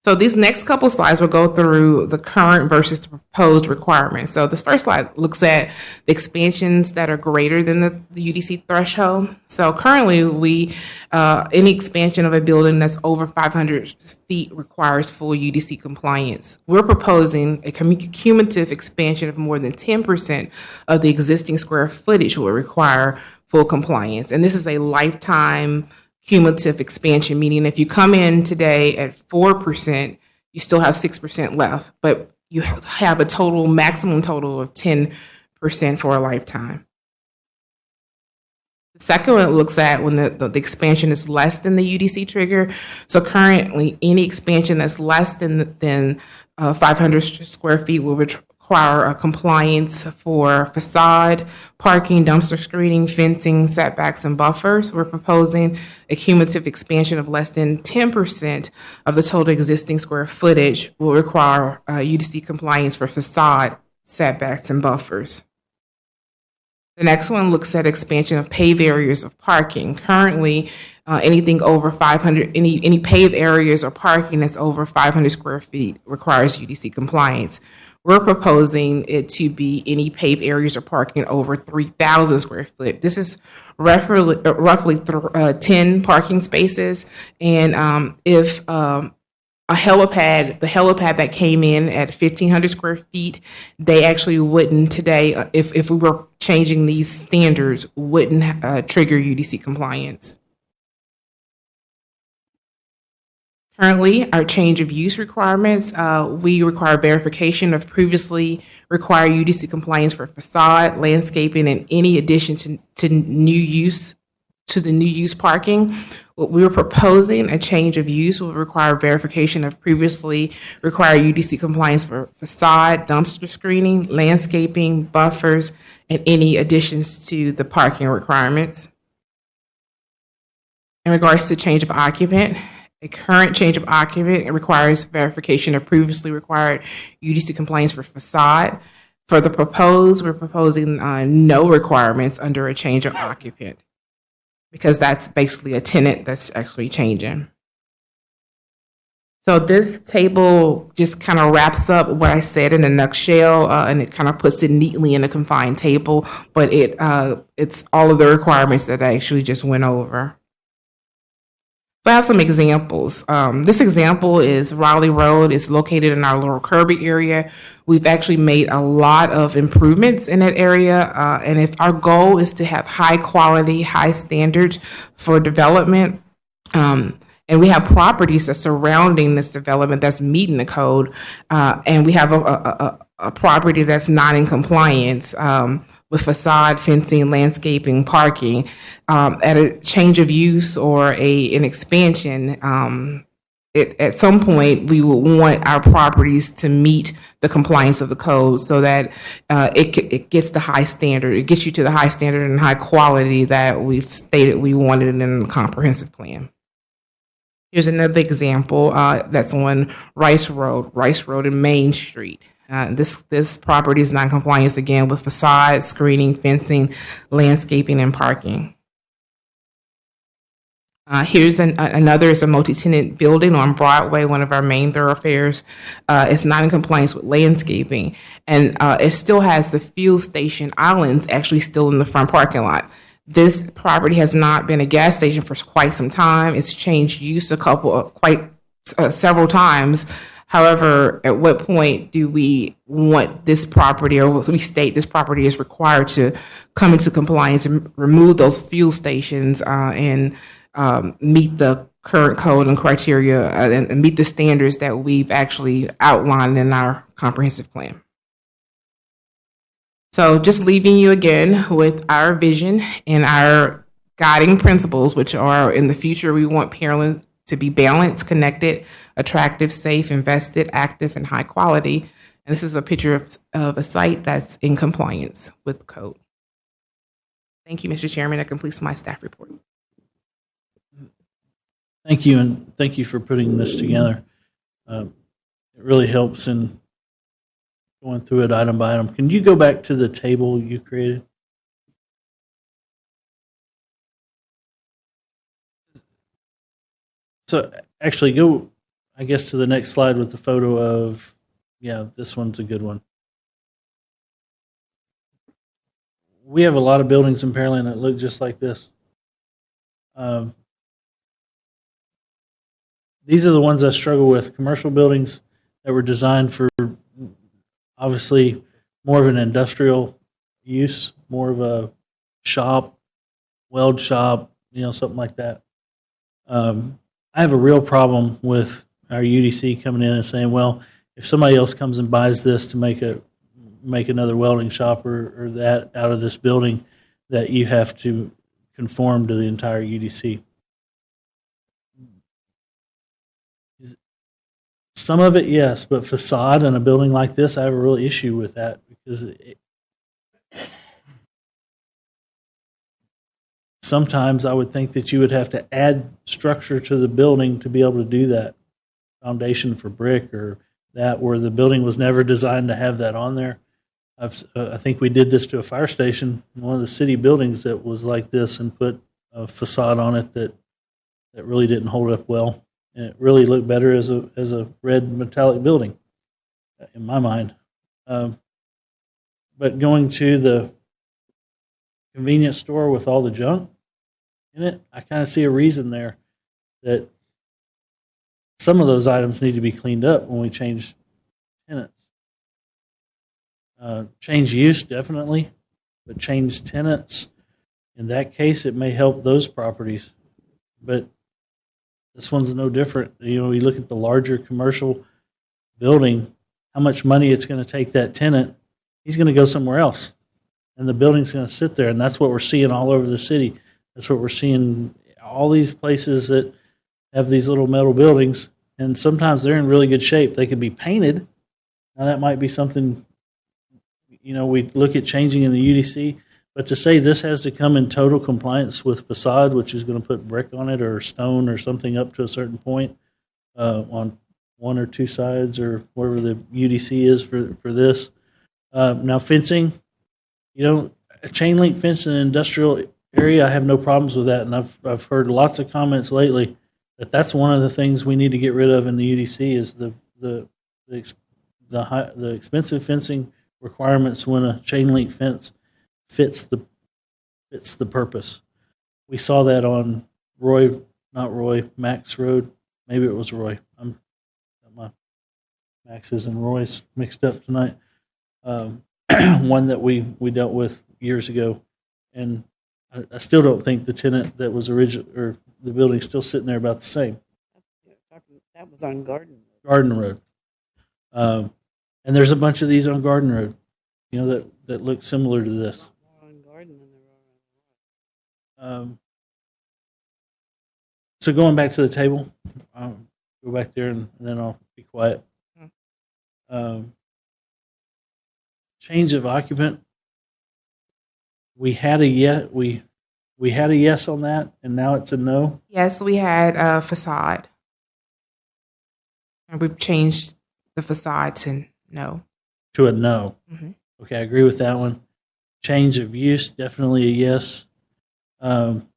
So these next couple slides will go through the current versus the proposed requirements. So this first slide looks at the expansions that are greater than the UDC threshold. So currently, any expansion of a building that's over 500 feet requires full UDC compliance. We're proposing a cumulative expansion of more than 10% of the existing square footage will require full compliance. And this is a lifetime cumulative expansion, meaning if you come in today at 4%, you still have 6% left, but you have a maximum total of 10% for a lifetime. The second one looks at when the expansion is less than the UDC trigger. So currently, any expansion that's less than 500 square feet will require a compliance for facade, parking, dumpster screening, fencing, setbacks, and buffers. We're proposing a cumulative expansion of less than 10% of the total existing square footage will require UDC compliance for facade, setbacks, and buffers. The next one looks at expansion of paved areas of parking. Currently, anything over 500, any paved areas or parking that's over 500 square feet requires UDC compliance. We're proposing it to be any paved areas or parking over 3,000 square foot. This is roughly 10 parking spaces. And if the helipad that came in at 1,500 square feet, they actually wouldn't today, if we were changing these standards, wouldn't trigger UDC compliance. Currently, our change of use requirements, we require verification of previously required UDC compliance for facade, landscaping, and any addition to the new use parking. What we're proposing, a change of use, will require verification of previously required UDC compliance for facade, dumpster screening, landscaping, buffers, and any additions to the parking requirements. In regards to change of occupant, a current change of occupant requires verification of previously required UDC compliance for facade. For the proposed, we're proposing no requirements under a change of occupant because that's basically a tenant that's actually changing. So this table just kind of wraps up what I said in a nutshell, and it kind of puts it neatly in a confined table, but it's all of the requirements that I actually just went over. So I have some examples. This example is Raleigh Road. It's located in our Little Kirby area. We've actually made a lot of improvements in that area. And if our goal is to have high quality, high standards for development, and we have properties that's surrounding this development that's meeting the code, and we have a property that's not in compliance, with facade, fencing, landscaping, parking, at a change of use or an expansion, at some point we will want our properties to meet the compliance of the code so that it gets the high standard. It gets you to the high standard and high quality that we've stated we wanted in the comprehensive plan. Here's another example that's on Rice Road and Main Street. This property is non-compliance again with facade, screening, fencing, landscaping, and parking. Here's another. It's a multi-tenant building on Broadway, one of our main thoroughfares. It's not in compliance with landscaping, and it still has the fuel station islands actually still in the front parking lot. This property has not been a gas station for quite some time. It's changed use several times. However, at what point do we want this property, or we state this property is required to come into compliance and remove those fuel stations and meet the current code and criteria and meet the standards that we've actually outlined in our comprehensive plan? So just leaving you again with our vision and our guiding principles, which are in the future, we want Pearland to be balanced, connected, attractive, safe, invested, active, and high quality. And this is a picture of a site that's in compliance with code. Thank you, Mr. Chairman. That completes my staff report. Thank you, and thank you for putting this together. It really helps in going through it item by item. Can you go back to the table you created? So actually go, I guess, to the next slide with the photo of, yeah, this one's a good one. We have a lot of buildings in Pearland that look just like this. These are the ones I struggle with. Commercial buildings that were designed for obviously more of an industrial use, more of a shop, weld shop, something like that. I have a real problem with our UDC coming in and saying, well, if somebody else comes and buys this to make another welding shop or that out of this building, that you have to conform to the entire UDC. Some of it, yes, but facade in a building like this, I have a real issue with that because sometimes I would think that you would have to add structure to the building to be able to do that. Foundation for brick or that, where the building was never designed to have that on there. I think we did this to a fire station in one of the city buildings that was like this and put a facade on it that really didn't hold up well. And it really looked better as a red metallic building, in my mind. But going to the convenience store with all the junk in it, I kind of see a reason there that some of those items need to be cleaned up when we change tenants. Change use, definitely, but change tenants. In that case, it may help those properties. But this one's no different. You look at the larger commercial building, how much money it's going to take that tenant. He's going to go somewhere else, and the building's going to sit there. And that's what we're seeing all over the city. That's what we're seeing all these places that have these little metal buildings, and sometimes they're in really good shape. They could be painted. Now that might be something, we look at changing in the UDC. But to say this has to come in total compliance with facade, which is going to put brick on it or stone or something up to a certain point on one or two sides or wherever the UDC is for this. Now fencing, a chain link fence in an industrial area, I have no problems with that. And I've heard lots of comments lately that that's one of the things we need to get rid of in the UDC is the expensive fencing requirements when a chain link fence fits the purpose. We saw that on Roy not Roy, Max Road. Maybe it was Roy. I'm got my Max's and Roy's mixed up tonight. One that we dealt with years ago, and I still don't think the tenant that was original or the building's still sitting there about the same. That was on Garden. Garden Road. And there's a bunch of these on Garden Road, you know, that look similar to this. On Garden than there are on So going back to the table, go back there and then I'll be quiet. Change of occupant. We had a we had a yes on that, and now it's a no. Yes, we had a facade. And we've changed the facade to no. To a no. Mhm. Okay, I agree with that one. Change of use, definitely a yes. In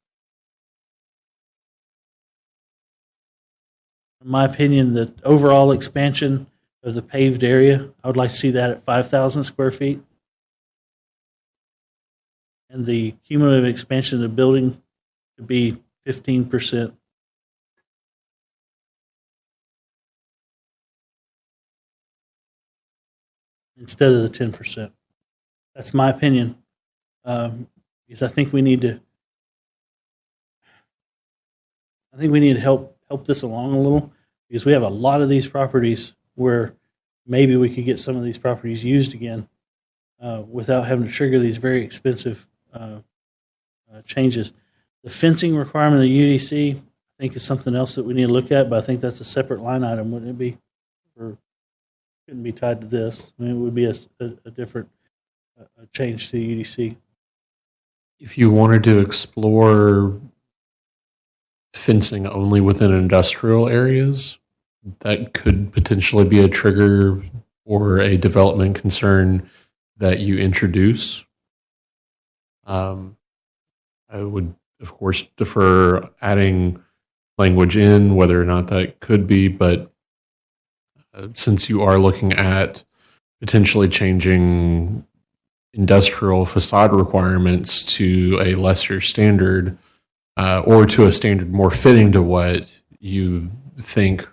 my opinion, the overall expansion of the paved area, I would like to see that at 5,000 square feet. And the cumulative expansion of the building to be 15%. Instead of the 10%. That's my opinion. Because I think we need to help this along a little, because we have a lot of these properties where maybe we could get some of these properties used again without having to trigger these very expensive changes. The fencing requirement of the UDC, I think, is something else that we need to look at, but I think that's a separate line item, wouldn't it be? Or couldn't be tied to this. I mean, it would be a different change to the UDC. If you wanted to explore fencing only within industrial areas, that could potentially be a trigger or a development concern that you introduce. I would, of course, defer adding language in, whether or not that could be, but since you are looking at potentially changing industrial facade requirements to a lesser standard, or to a standard more fitting to what you think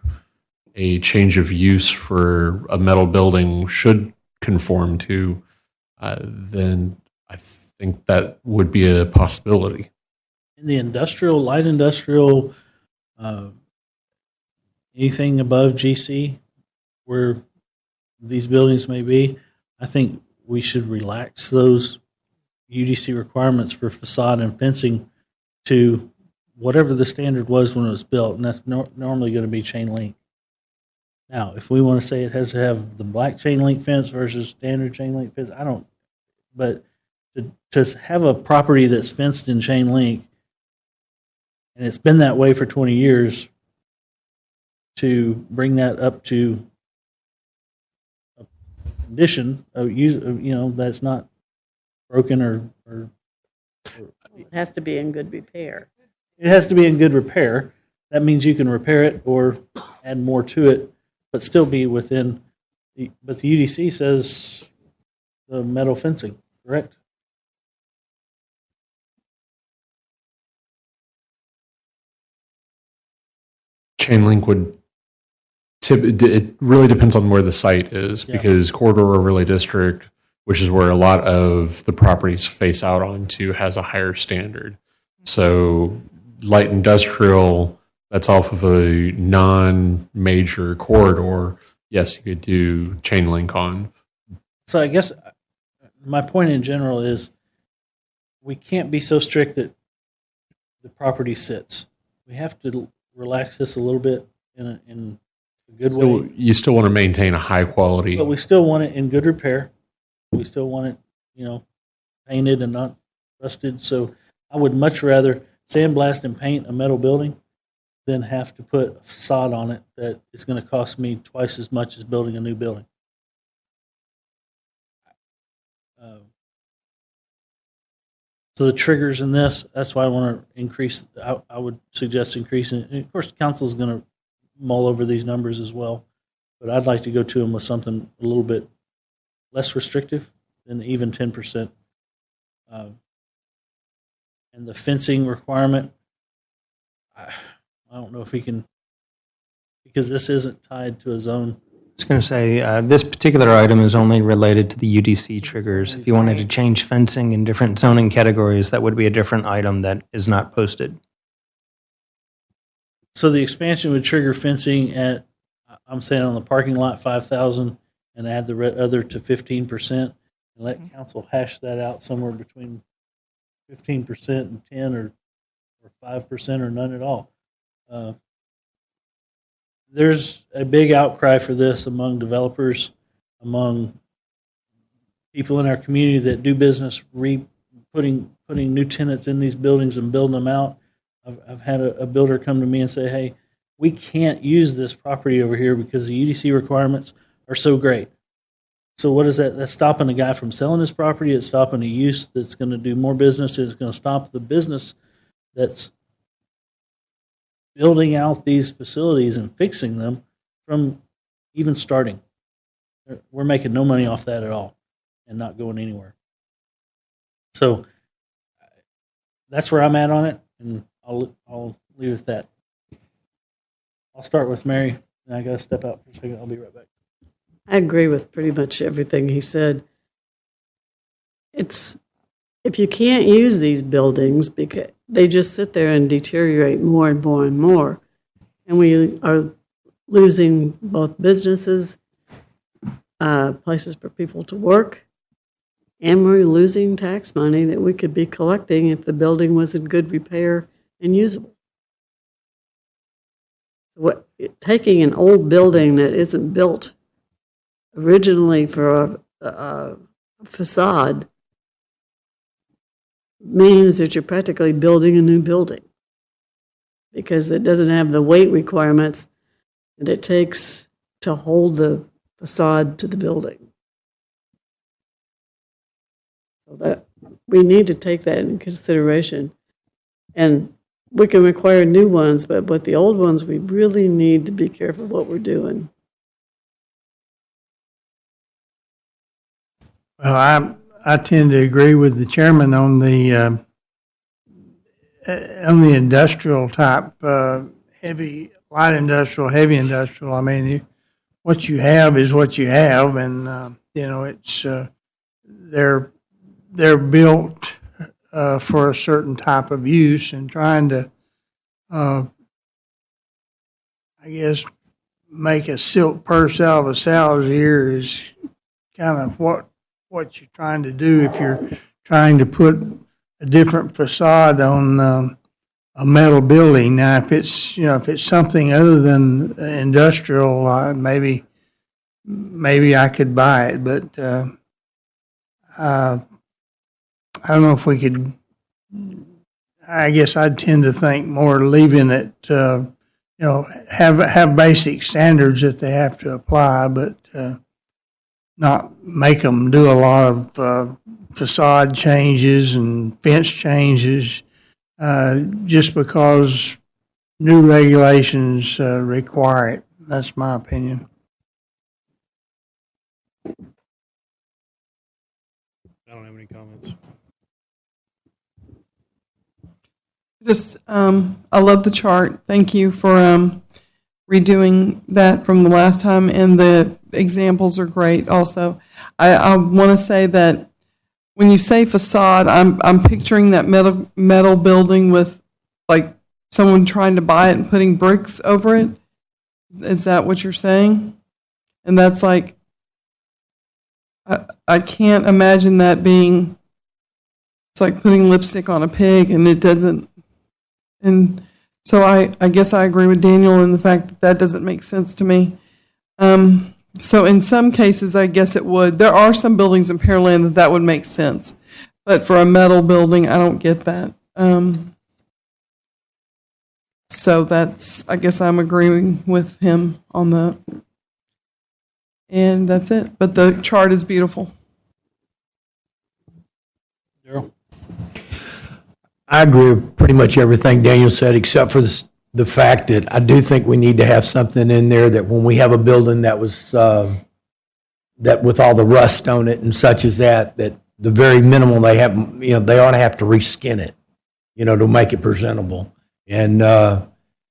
a change of use for a metal building should conform to, then I think that would be a possibility. In the industrial, light industrial, anything above GC, where these buildings may be, I think we should relax those UDC requirements for facade and fencing to whatever the standard was when it was built, and that's normally going to be chain link. Now, if we want to say it has to have the black chain link fence versus standard chain link fence, I don't. But to have a property that's fenced in chain link, and it's been that way for 20 years, to bring that up to a condition of that's not broken or It has to be in good repair. it has to be in good repair. That means you can repair it or add more to it, but still be within but the UDC says the metal fencing, correct? Chain link would it really depends on where the site is, Yeah. because corridor overlay district, which is where a lot of the properties face out onto, has a higher standard. So light industrial, that's off of a non-major corridor. Yes, you could do chain link on. So I guess my point in general is we can't be so strict that the property sits. We have to relax this a little bit in a good So way, you still want to maintain a high quality. but we still want it in good repair. We still want it, painted and not rusted. So I would much rather sandblast and paint a metal building than have to put a facade on it that is going to cost me twice as much as building a new building. So the triggers in this, that's why I want to increase. I would suggest increasing. And of course, the council is going to mull over these numbers as well, but I'd like to go to them with something a little bit less restrictive than even 10%. And the fencing requirement, I don't know if he can, because this isn't tied to a zone. I was going to say, this particular item is only related to the UDC triggers. If you wanted to change fencing in different zoning categories, that would be a different item that is not posted. So the expansion would trigger fencing at, I'm saying on the parking lot, 5,000, and add the other to 15%, and let council hash that out somewhere between 15% and 10 or 5% or none at all. There's a big outcry for this among developers, among people in our community that do business, putting new tenants in these buildings and building them out. I've had a builder come to me and say, hey, we can't use this property over here because the UDC requirements are so great. So what is that? That's stopping the guy from selling his property. It's stopping a use that's going to do more business. It's going to stop the business that's building out these facilities and fixing them from even starting. We're making no money off that at all and not going anywhere. So that's where I'm at on it, and I'll leave it at that. I'll start with Mary, and I got to step out for a second. I'll be right back. I agree with pretty much everything he said. It's, if you can't use these buildings because they just sit there and deteriorate more and more and more, and we are losing both businesses, places for people to work, and we're losing tax money that we could be collecting if the building was in good repair and usable. Taking an old building that isn't built originally for a facade means that you're practically building a new building because it doesn't have the weight requirements that it takes to hold the facade to the building. So that we need to take that into consideration. And we can require new ones, but with the old ones, we really need to be careful what we're doing. Well, I tend to agree with the chairman on the industrial type, heavy, light industrial, heavy industrial. I mean, what you have is what you have, and it's they're built for a certain type of use, and trying to, I guess, make a silk purse out of a sow's ear is kind of what you're trying to do if you're trying to put a different facade on a metal building. Now, if it's something other than industrial, maybe I could buy it, but I don't know if we could. I guess I'd tend to think more leaving it, have basic standards that they have to apply, but not make them do a lot of facade changes and fence changes just because new regulations require it. That's my opinion. I don't have any comments. Just, I love the chart. Thank you for redoing that from the last time, and the examples are great also. I want to say that when you say facade, I'm picturing that metal building with like someone trying to buy it and putting bricks over it. Is that what you're saying? And that's like, I can't imagine that being, it's like putting lipstick on a pig, and it doesn't. And so I guess I agree with Daniel in the fact that doesn't make sense to me. So in some cases, I guess it would. There are some buildings in Pearland that would make sense. But for a metal building, I don't get that. So I guess I'm agreeing with him on that. And that's it. But the chart is beautiful. Daryl? I agree with pretty much everything Daniel said, except for the fact that I do think we need to have something in there that when we have a building that was, that with all the rust on it and such as that the very minimal they have, they ought to have to reskin it, to make it presentable. And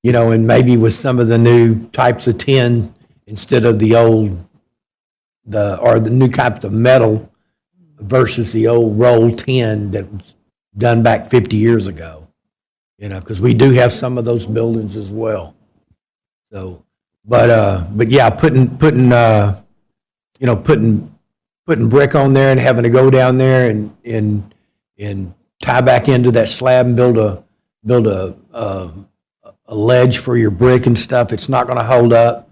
you know, and maybe with some of the new types of tin instead of the old, or the new types of metal versus the old rolled tin that was done back 50 years ago. You know, because we do have some of those buildings as well. So, but yeah, putting brick on there and having to go down there and tie back into that slab and build a ledge for your brick and stuff, it's not going to hold up.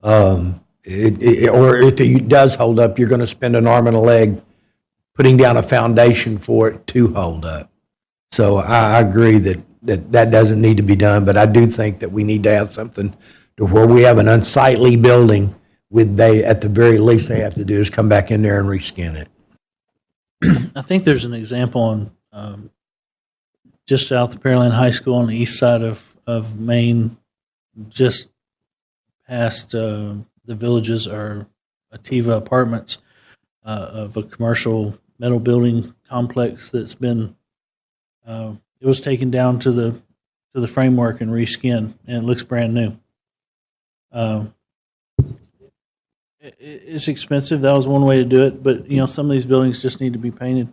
Or if it does hold up, you're going to spend an arm and a leg putting down a foundation for it to hold up. So I agree that doesn't need to be done, but I do think that we need to have something to where we have an unsightly building at the very least they have to do is come back in there and reskin it. I think there's an example on just south of Pearland High School on the east side of Maine, just past the Villages or Ativa Apartments, of a commercial metal building complex that's been it was taken down to the framework and reskinned, and it looks brand new. It's expensive. That was one way to do it, but some of these buildings just need to be painted.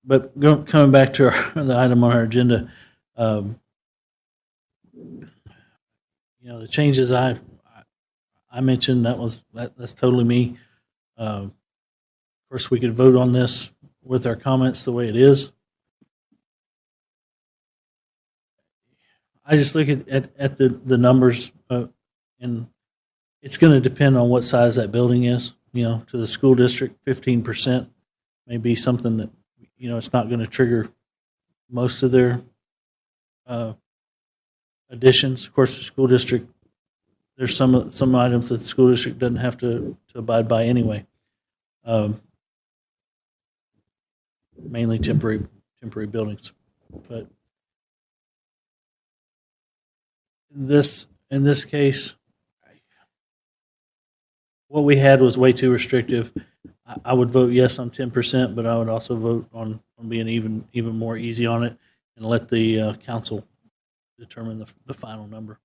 But coming back to the item on our agenda, the changes I mentioned, that's totally me. Of course, we could vote on this with our comments the way it is. I just look at the numbers, and it's going to depend on what size that building is. To the school district, 15% may be something that it's not going to trigger most of their additions. Of course, the school district, there's some items that the school district doesn't have to abide by anyway. Mainly temporary buildings, but in this case, what we had was way too restrictive. I would vote yes on 10%, but I would also vote on being even more easy on it and let the council determine the final number.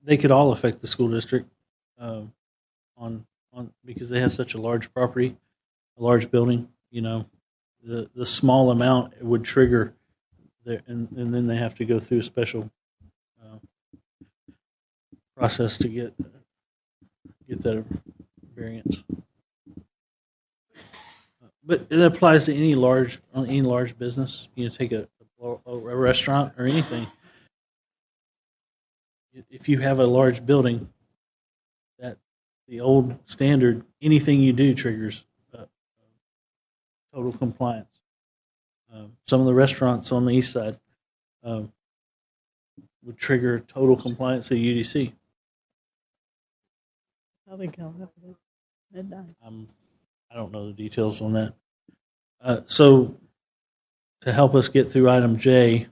They could all affect the school district on because they have such a large property, a large building. The small amount would trigger and then they have to go through a special process to get that variance. But it applies to any large business. Take a restaurant or anything. If you have a large building, that the old standard, anything you do triggers total compliance. Some of the restaurants on the east side would trigger total compliance at UDC. Probably go up at midnight. I don't know the details on that. So to help us get through item J,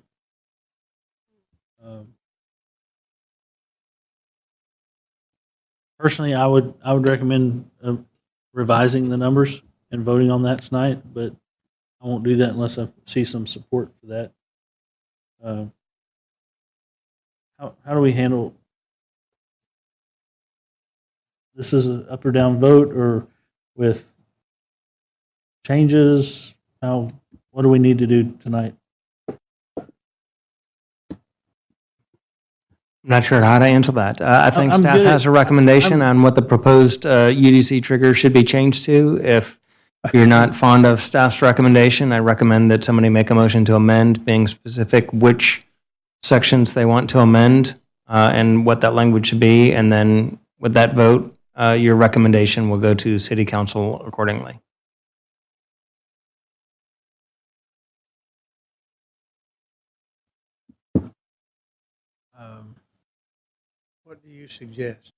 personally, I would recommend revising the numbers and voting on that tonight, but I won't do that unless I see some support for that. How do we handle this? Is an up or down vote, or with changes? What do we need to do tonight? I'm not sure how to answer that. I think I'm staff good. has a recommendation on what the proposed UDC trigger should be changed to. If you're not fond of staff's recommendation, I recommend that somebody make a motion to amend, being specific which sections they want to amend and what that language should be. And then with that vote, your recommendation will go to City Council accordingly. What do you suggest?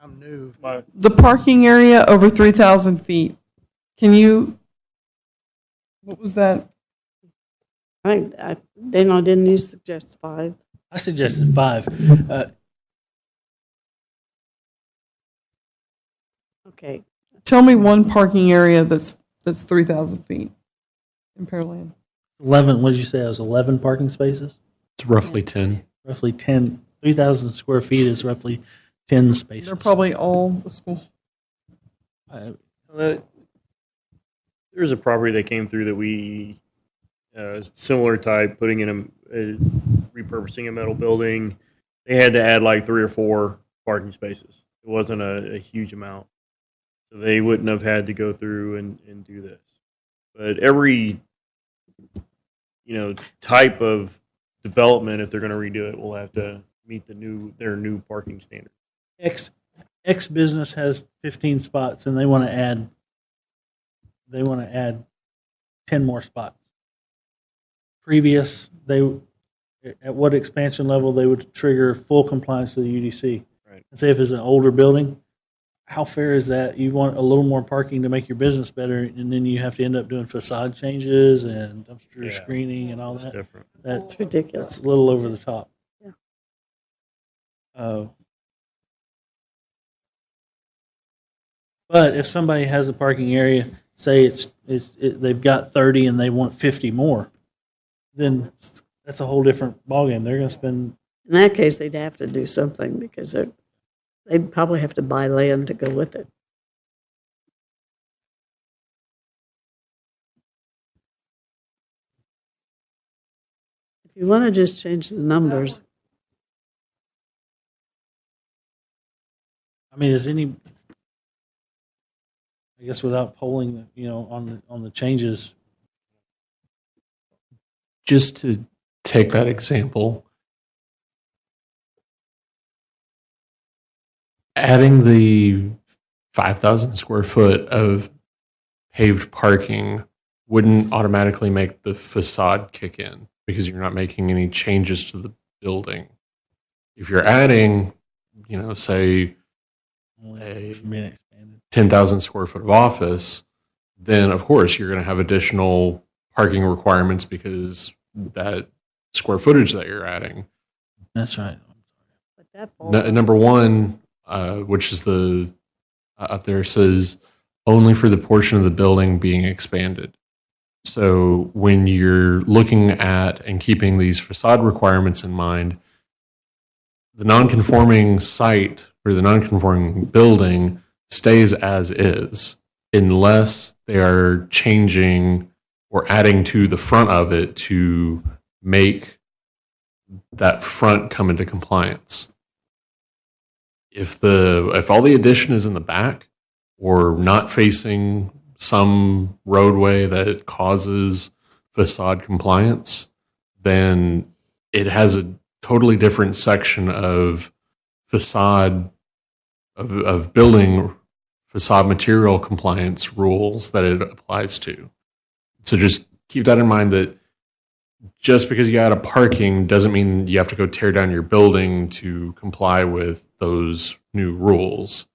I'm new. The parking area over 3,000 feet. What was that? Didn't you suggest 5? I suggested 5. Okay. Tell me one parking area that's 3,000 feet in Pearland. 11, what did you say? It was 11 parking spaces? It's roughly 10. Roughly 10. 3,000 square feet is roughly 10 spaces. They're probably all the school. There's a property that came through that we, similar type, putting in repurposing a metal building. They had to add like 3 or 4 parking spaces. It wasn't a huge amount. So they wouldn't have had to go through and do this. But every, type of development, if they're going to redo it, will have to meet their new parking standard. X business has 15 spots and they want to add 10 more spots. Previous, at what expansion level they would trigger full compliance to the UDC. Right. And say if it's an older building, how fair is that? You want a little more parking to make your business better, and then you have to end up doing facade changes and dumpster screening and all That's that. different. That's ridiculous. That's a little over the top. Yeah. But if somebody has a parking area, say they've got 30 and they want 50 more, then that's a whole different ballgame. They're going to spend. In that case, they'd have to do something because they'd probably have to buy land to go with it. If you want to just change the numbers, I mean, I guess without polling, on the changes. Just to take that example, adding the 5,000 square foot of paved parking wouldn't automatically make the facade kick in because you're not making any changes to the building. If you're adding, say a 10,000 square foot of office, then of course you're going to have additional parking requirements because that square footage that you're adding. That's right. but that Number one, which is up there, says only for the portion of the building being expanded. So when you're looking at and keeping these facade requirements in mind, the non-conforming site or the non-conforming building stays as is unless they are changing or adding to the front of it to make that front come into compliance. If all the addition is in the back or not facing some roadway that causes facade compliance, then it has a totally different section of facade of building facade material compliance rules that it applies to. So just keep that in mind, that just because you add a parking doesn't mean you have to go tear down your building to comply with those new rules.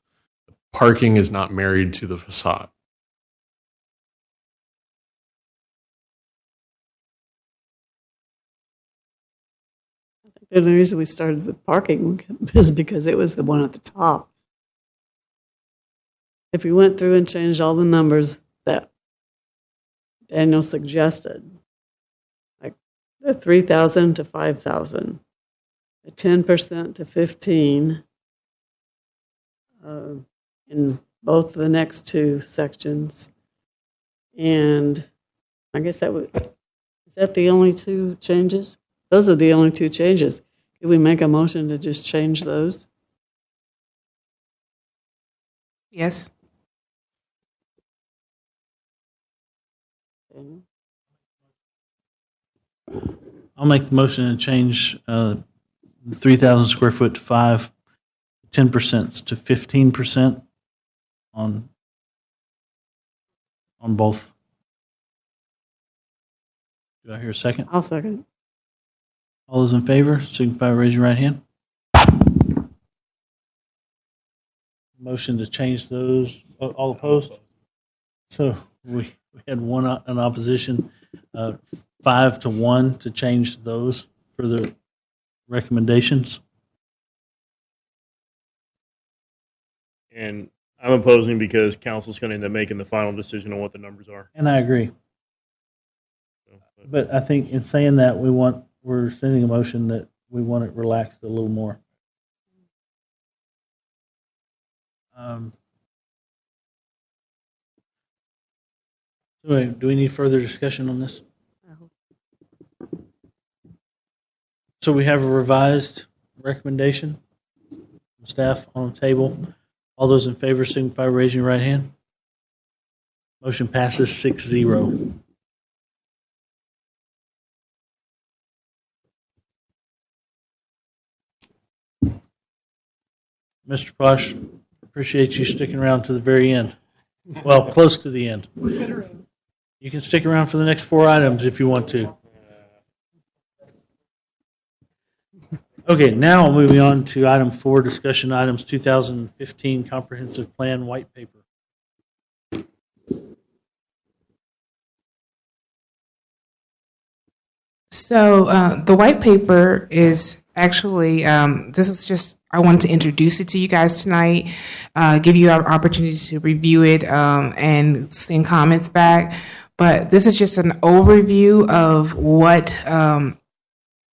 Parking is not married to the facade. the only reason we started with parking is because it was the one at the top. If we went through and changed all the numbers that Daniel suggested, like the 3,000 to 5,000, the 10% to 15, in both the next two sections, and I guess is that the only two changes? Those are the only two changes. Could we make a motion to just change those? Yes. I'll make the motion and change 3,000 square foot to 5, 10% to 15% on both. Do I hear a second? I'll second. All those in favor, signify by raising your right hand. Motion to change those. All opposed? So we had one in opposition, 5 to 1 to change those for the recommendations. And I'm opposing because council's going to end up making the final decision on what the numbers are. And I agree. But I think in saying that, we're sending a motion that we want it relaxed a little more. So do we need further discussion on this? So we have a revised recommendation from staff on the table. All those in favor signify by raising your right hand. Motion passes 6-0. Mr. Posh, appreciate you sticking around to the very end. Well, close to the end. You can stick around for the next 4 items if you want to. Okay, now moving on to item 4, discussion items 2015 Comprehensive Plan White Paper. So the white paper is actually, this is just, I wanted to introduce it to you guys tonight, give you an opportunity to review it and send comments back. But this is just an overview of what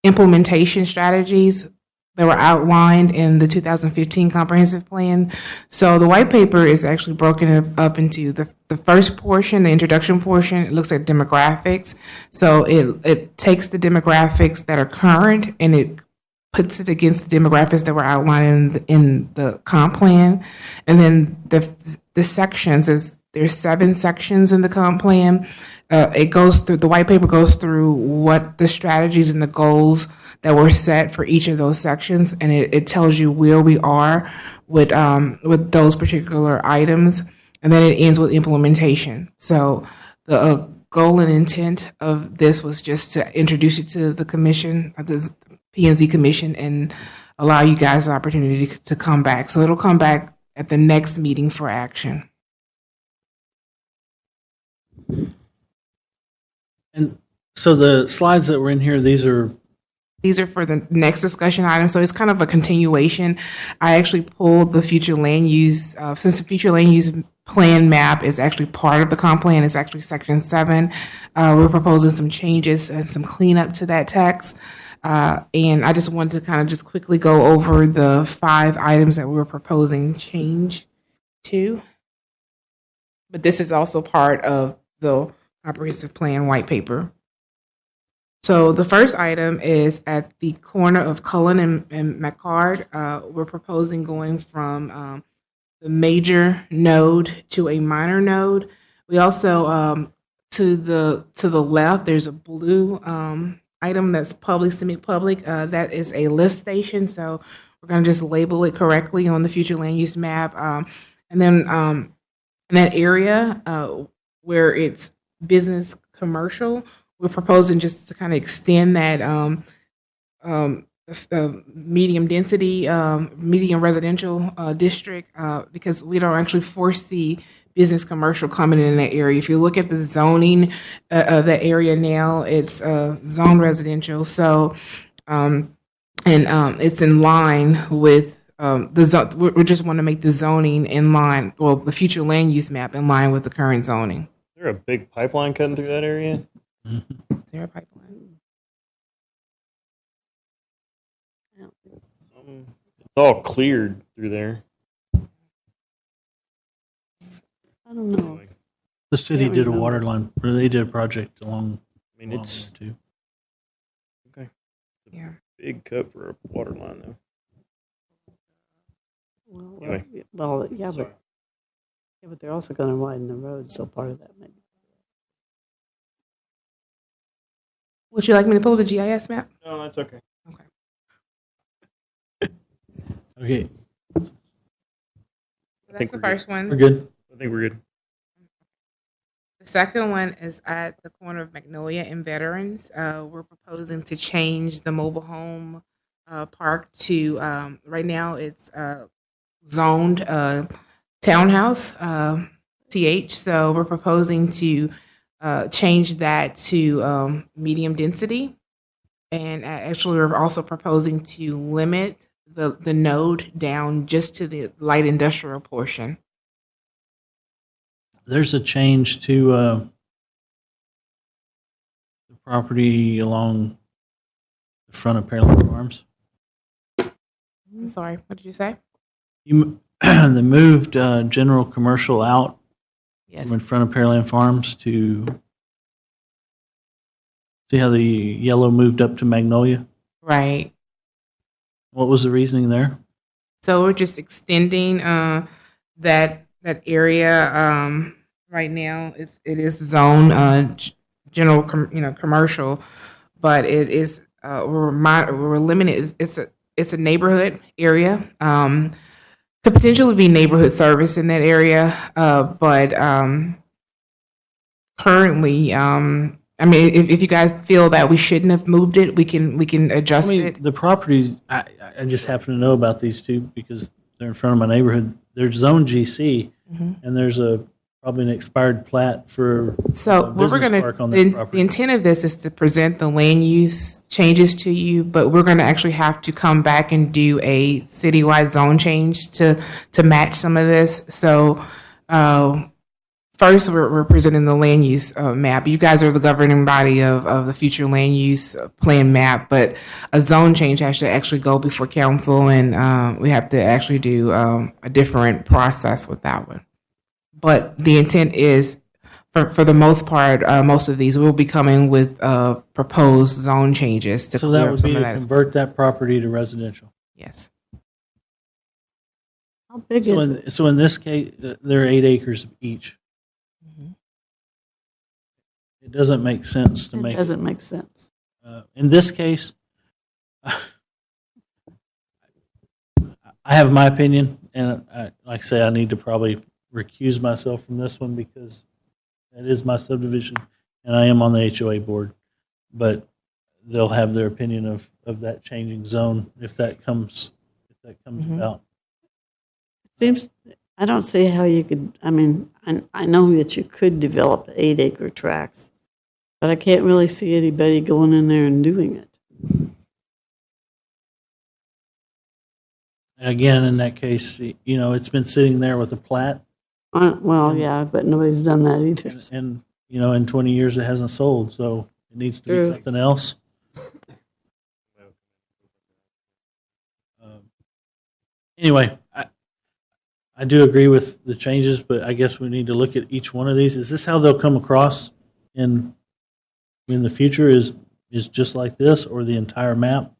implementation strategies that were outlined in the 2015 comprehensive plan. So the white paper is actually broken up into the first portion, the introduction portion. It looks at demographics. So it takes the demographics that are current and it puts it against the demographics that were outlined in the comp plan. And then the sections there's 7 sections in the comp plan. It goes through, the white paper goes through what the strategies and the goals that were set for each of those sections, and it tells you where we are with those particular items, and then it ends with implementation. So the goal and intent of this was just to introduce you to the commission, the P&Z commission, and allow you guys the opportunity to come back. So it'll come back at the next meeting for action. And so the slides that were in here, these are for the next discussion item. So it's kind of a continuation. I actually pulled the future land use, since the future land use plan map is actually part of the comp plan, it's actually section 7. We're proposing some changes and some cleanup to that text. And I just wanted to kind of just quickly go over the 5 items that we're proposing change to. But this is also part of the comprehensive plan white paper. So the first item is at the corner of Cullen and McCard. We're proposing going from the major node to a minor node. We also, to the left, there's a blue item that's public, semi-public. That is a lift station. So we're going to just label it correctly on the future land use map. And then in that area where it's business commercial, we're proposing just to kind of extend that medium density, medium residential district because we don't actually foresee business commercial coming in that area. If you look at the zoning of the area now, it's zone residential. So, it's in line with we just want to make the zoning in line, well, the future land use map in line with the current zoning. Is there a big pipeline cutting through that area? Is there a pipeline? It's all cleared through there. I don't know. the city Can't did a remember. water line, or they did a project along. I mean, it's too. okay. Yeah. Big cut for a water line, though. Anyway. Well, yeah, but they're also going to widen the road, so part of that maybe. Would you like me to pull the GIS map? No, that's okay. Okay, That's the first one. we're good. I think we're good. The second one is at the corner of Magnolia and Veterans. We're proposing to change the mobile home park to, right now it's zoned townhouse, TH. So we're proposing to change that to medium density. And actually, we're also proposing to limit the node down just to the light industrial portion. there's a change to the property along the front of Pearland Farms. I'm sorry, what did you say? They moved general commercial out Yes. from in front of Pearland Farms to see how the yellow moved up to Magnolia. Right. What was the reasoning there? So we're just extending that area. Right now, it is zone general, commercial, but it is we're limited. It's a neighborhood area. Could potentially be neighborhood service in that area, but currently, I mean, if you guys feel that we shouldn't have moved it, we can adjust it. The properties, I just happen to know about these two because they're in front of my neighborhood. They're zone GC, and there's probably an expired plat for So a what we're business going park on to, that the property. intent of this is to present the land use changes to you, but we're going to actually have to come back and do a citywide zone change to match some of this. So first, we're presenting the land use map. You guys are the governing body of the future land use plan map, but a zone change has to actually go before council, and we have to actually do a different process with that one. But the intent is, for the most part, most of these will be coming with proposed zone changes to So clear that up would some be of to that. convert that property to residential. Yes. How big So is it? in this case, they're 8 acres each. It doesn't make sense to It make. doesn't make sense. In this case, I have my opinion, and like I say, I need to probably recuse myself from this one because it is my subdivision, and I am on the HOA board. But they'll have their opinion of that changing zone if that comes about. Seems, I don't see how you could, I mean, I know that you could develop 8-acre tracts, but I can't really see anybody going in there and doing it. Again, in that case, it's been sitting there with a plat, Well, yeah, but nobody's done that either. and in 20 years it hasn't sold, so it needs to be True. something else. Anyway, I do agree with the changes, but I guess we need to look at each one of these. Is this how they'll come across in the future? Is just like this, or the entire map?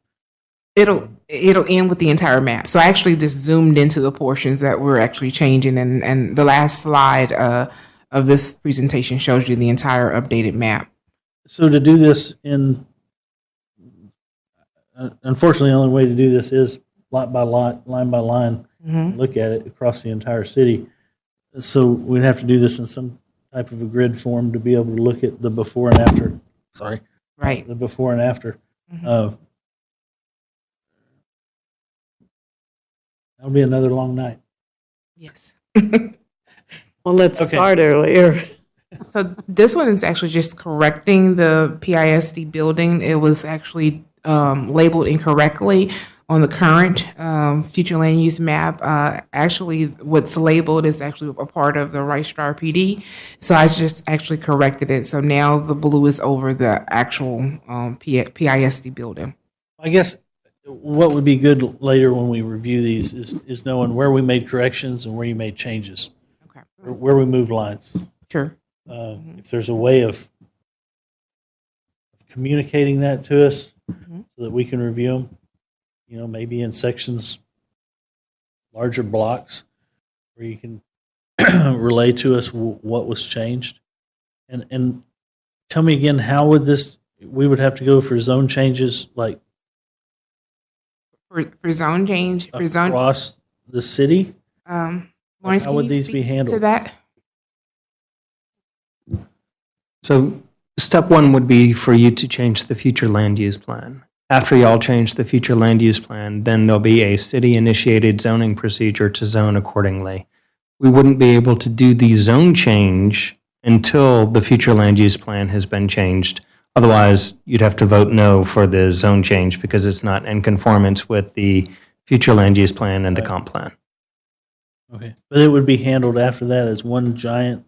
It'll end with the entire map. So I actually just zoomed into the portions that we're actually changing, and the last slide of this presentation shows you the entire updated map. So to do this unfortunately, the only way to do this is lot by lot, line by line, look at it across the entire city. So we'd have to do this in some type of a grid form to be able to look at the before and after. Sorry. Right. The before and after. That'll be another long night. Yes. Well, let's Okay. start earlier. So this one is actually just correcting the PISD building. It was actually labeled incorrectly on the current future land use map. Actually, what's labeled is actually a part of the Rice Star PD. So I just actually corrected it. So now the blue is over the actual PISD building. I guess what would be good later when we review these is knowing where we made corrections and where you made changes, Okay. or where we moved lines. Sure. If there's a way of communicating that to us so that we can review them, maybe in sections, larger blocks, where you can relay to us what was changed. And tell me again, how would we would have to go for zone changes, like For zone change, for zone, across the city? Lawrence, how can would you these speak be handled? to that? So step one would be for you to change the future land use plan. After y'all change the future land use plan, then there'll be a city-initiated zoning procedure to zone accordingly. We wouldn't be able to do the zone change until the future land use plan has been changed. Otherwise, you'd have to vote no for the zone change because it's not in conformance with the future land use plan and the comp plan. Okay, but it would be handled after that as one giant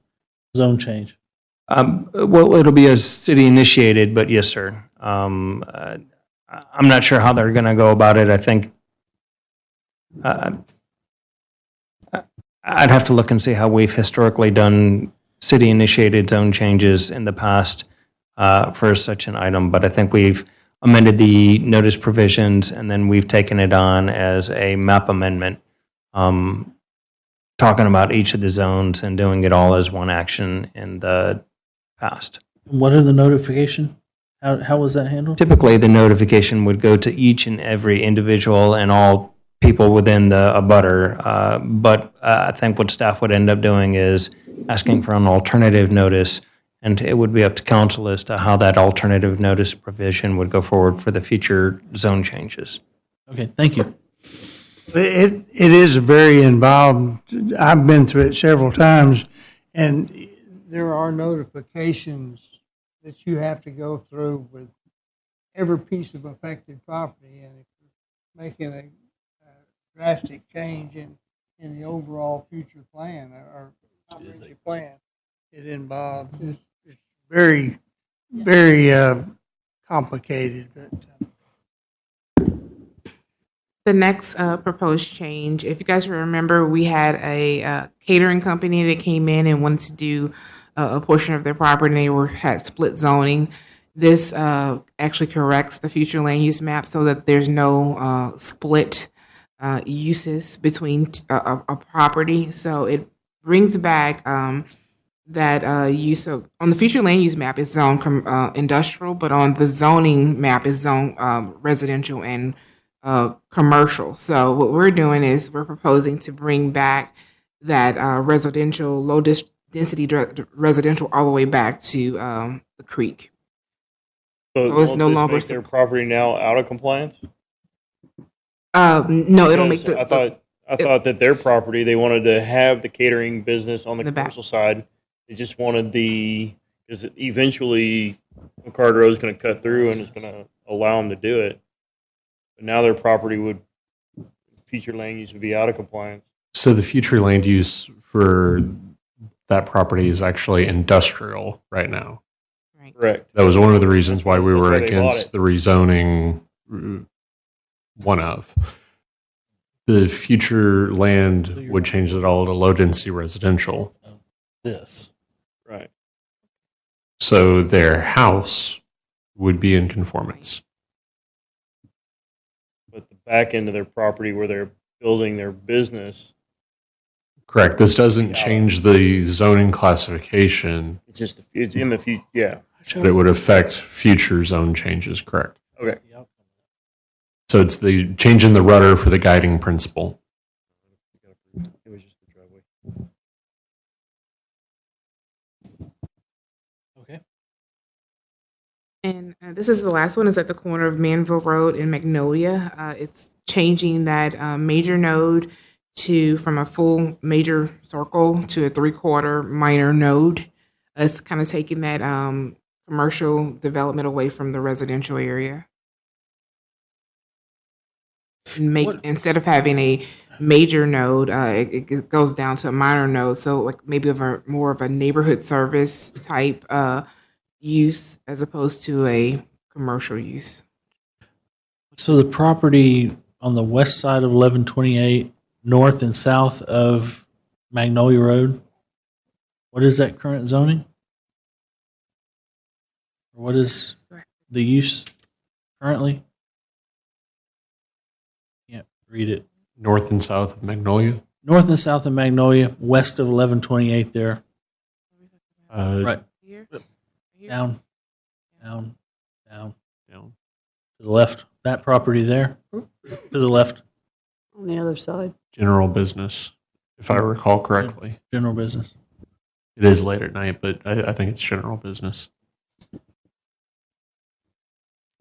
zone change? Well, it'll be a city initiated, but yes, sir. I'm not sure how they're going to go about it. I think I'd have to look and see how we've historically done city initiated zone changes in the past for such an item. But I think we've amended the notice provisions and then we've taken it on as a map amendment, talking about each of the zones and doing it all as one action in the past. What are the notification? How was that handled? Typically, the notification would go to each and every individual and all people within the abutter. But I think what staff would end up doing is asking for an alternative notice, and it would be up to council as to how that alternative notice provision would go forward for the future zone changes. Okay, thank you. It is very involved. I've been through it several times, and there are notifications that you have to go through with every piece of affected property, and if you're making a drastic change in the overall future plan or comprehensive plan, it involves, it's very, very complicated. But The next proposed change, if you guys remember, we had a catering company that came in and wanted to do a portion of their property. They had split zoning. This actually corrects the future land use map so that there's no split uses between a property. So it brings back that use of, on the future land use map is zone industrial, but on the zoning map is zone residential and commercial. So what we're doing is we're proposing to bring back that residential, low density residential all the way back to the creek. So it's won't no this longer make their property now out of compliance? No, it'll make Because I thought that their property, they wanted to have the catering business on the commercial side. They just wanted because eventually McCarter is going to cut through and is going to allow them to do it. But now their property future land use would be out of compliance. So the future land use for that property is actually industrial right now. Right. Correct. That was one of the reasons why we That's were why they bought against it. the rezoning. One of the future land would change it all to low density residential. This. Right. So their house would be in conformance. But the back end of their property where they're building their business, Correct. This doesn't change the zoning classification, it's in the future. Yeah. but it would affect future zone changes. Correct. Okay. So it's the change in the rudder for the guiding principle. It was just the driveway. Okay. And this is the last one. Is at the corner of Manville Road and Magnolia. It's changing that major node from a full major circle to a 3/4 minor node. It's kind of taking that commercial development away from the residential area. And instead of having a major node, it goes down to a minor node. So like maybe more of a neighborhood service type use as opposed to a commercial use. So the property on the west side of 1128, north and south of Magnolia Road, what is that current zoning? What is the use currently? Can't read it. North and south of Magnolia. North and south of Magnolia, west of 1128 there. Right. Here? Down. To the left. That property there. To the left. On the other side. General business, if I recall correctly. General business. It is late at night, but I think it's general business.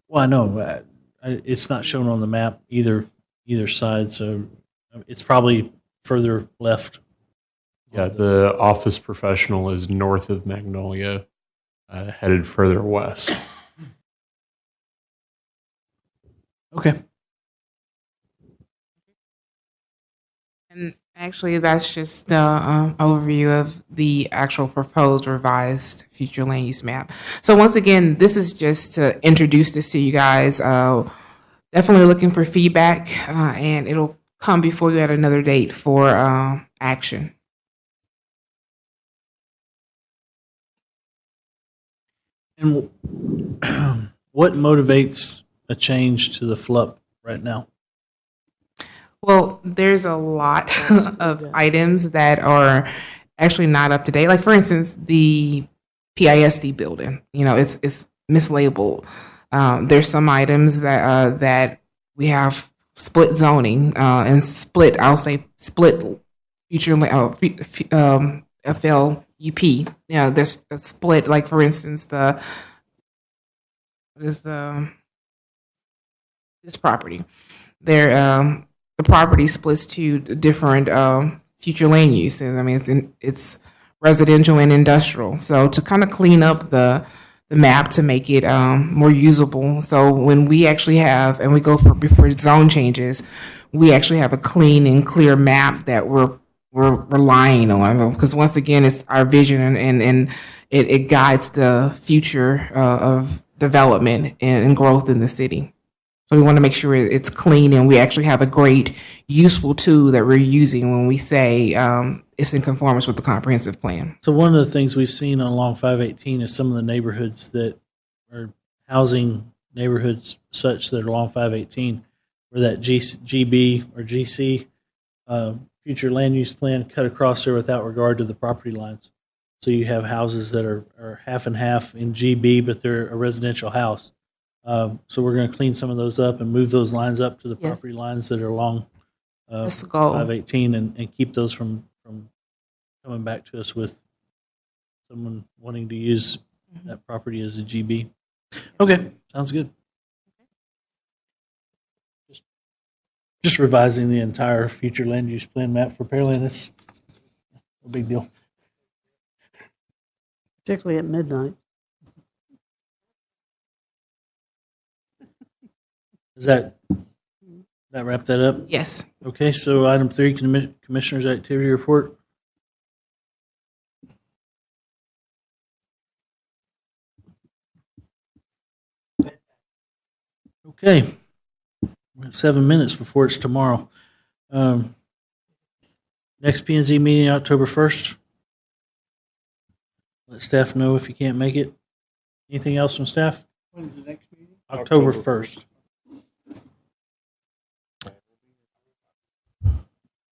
Well, I know it's not shown on the map either side, so it's probably further left. Yeah, the office professional is north of Magnolia, headed further west. Okay. And Actually, that's just the overview of the actual proposed revised future land use map. So once again, this is just to introduce this to you guys. Definitely looking for feedback, and it'll come before you at another date for action. And what motivates a change to the FLUP right now? Well, there's a lot of items that are actually not up to date. Like for instance, the PISD building, it's mislabeled. There's some items that we have split zoning and split. I'll say split future FLUP. There's a split. Like for instance, this property. The property splits to different future land uses. I mean, it's residential and industrial. So to kind of clean up the map to make it more usable. So when we actually have, and we go before zone changes, we actually have a clean and clear map that we're relying on. Because once again, it's our vision and it guides the future of development and growth in the city. So we want to make sure it's clean and we actually have a great, useful tool that we're using when we say it's in conformance with the comprehensive plan. So one of the things we've seen along 518 is some of the neighborhoods that are housing neighborhoods such that are along 518, where that GB or GC future land use plan cut across there without regard to the property lines. So you have houses that are half and half in GB, but they're a residential house. So we're going to clean some of those up and move those lines up to the property lines that are along That's the goal. 518 and keep those from coming back to us with someone wanting to use that property as a GB. Okay, sounds good. Just revising the entire future land use plan map for Pearland. It's a big deal. Particularly at midnight. Does that wrap that up? Yes. Okay, so item 3, Commissioner's Activity Report. Okay, we have 7 minutes before it's tomorrow. Next P&Z meeting, October 1st. Let staff know if you can't make it. Anything else from staff? When's the next meeting? October 1st.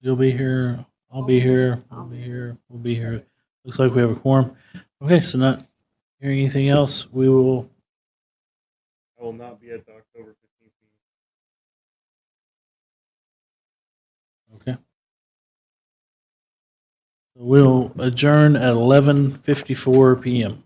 You'll be here. I'll be here. I'll be here. We'll be here. Looks like we have a quorum. Okay, so not hearing anything else, we will. I will not be at the October 15th meeting. Okay. We'll adjourn at 11:54 p.m.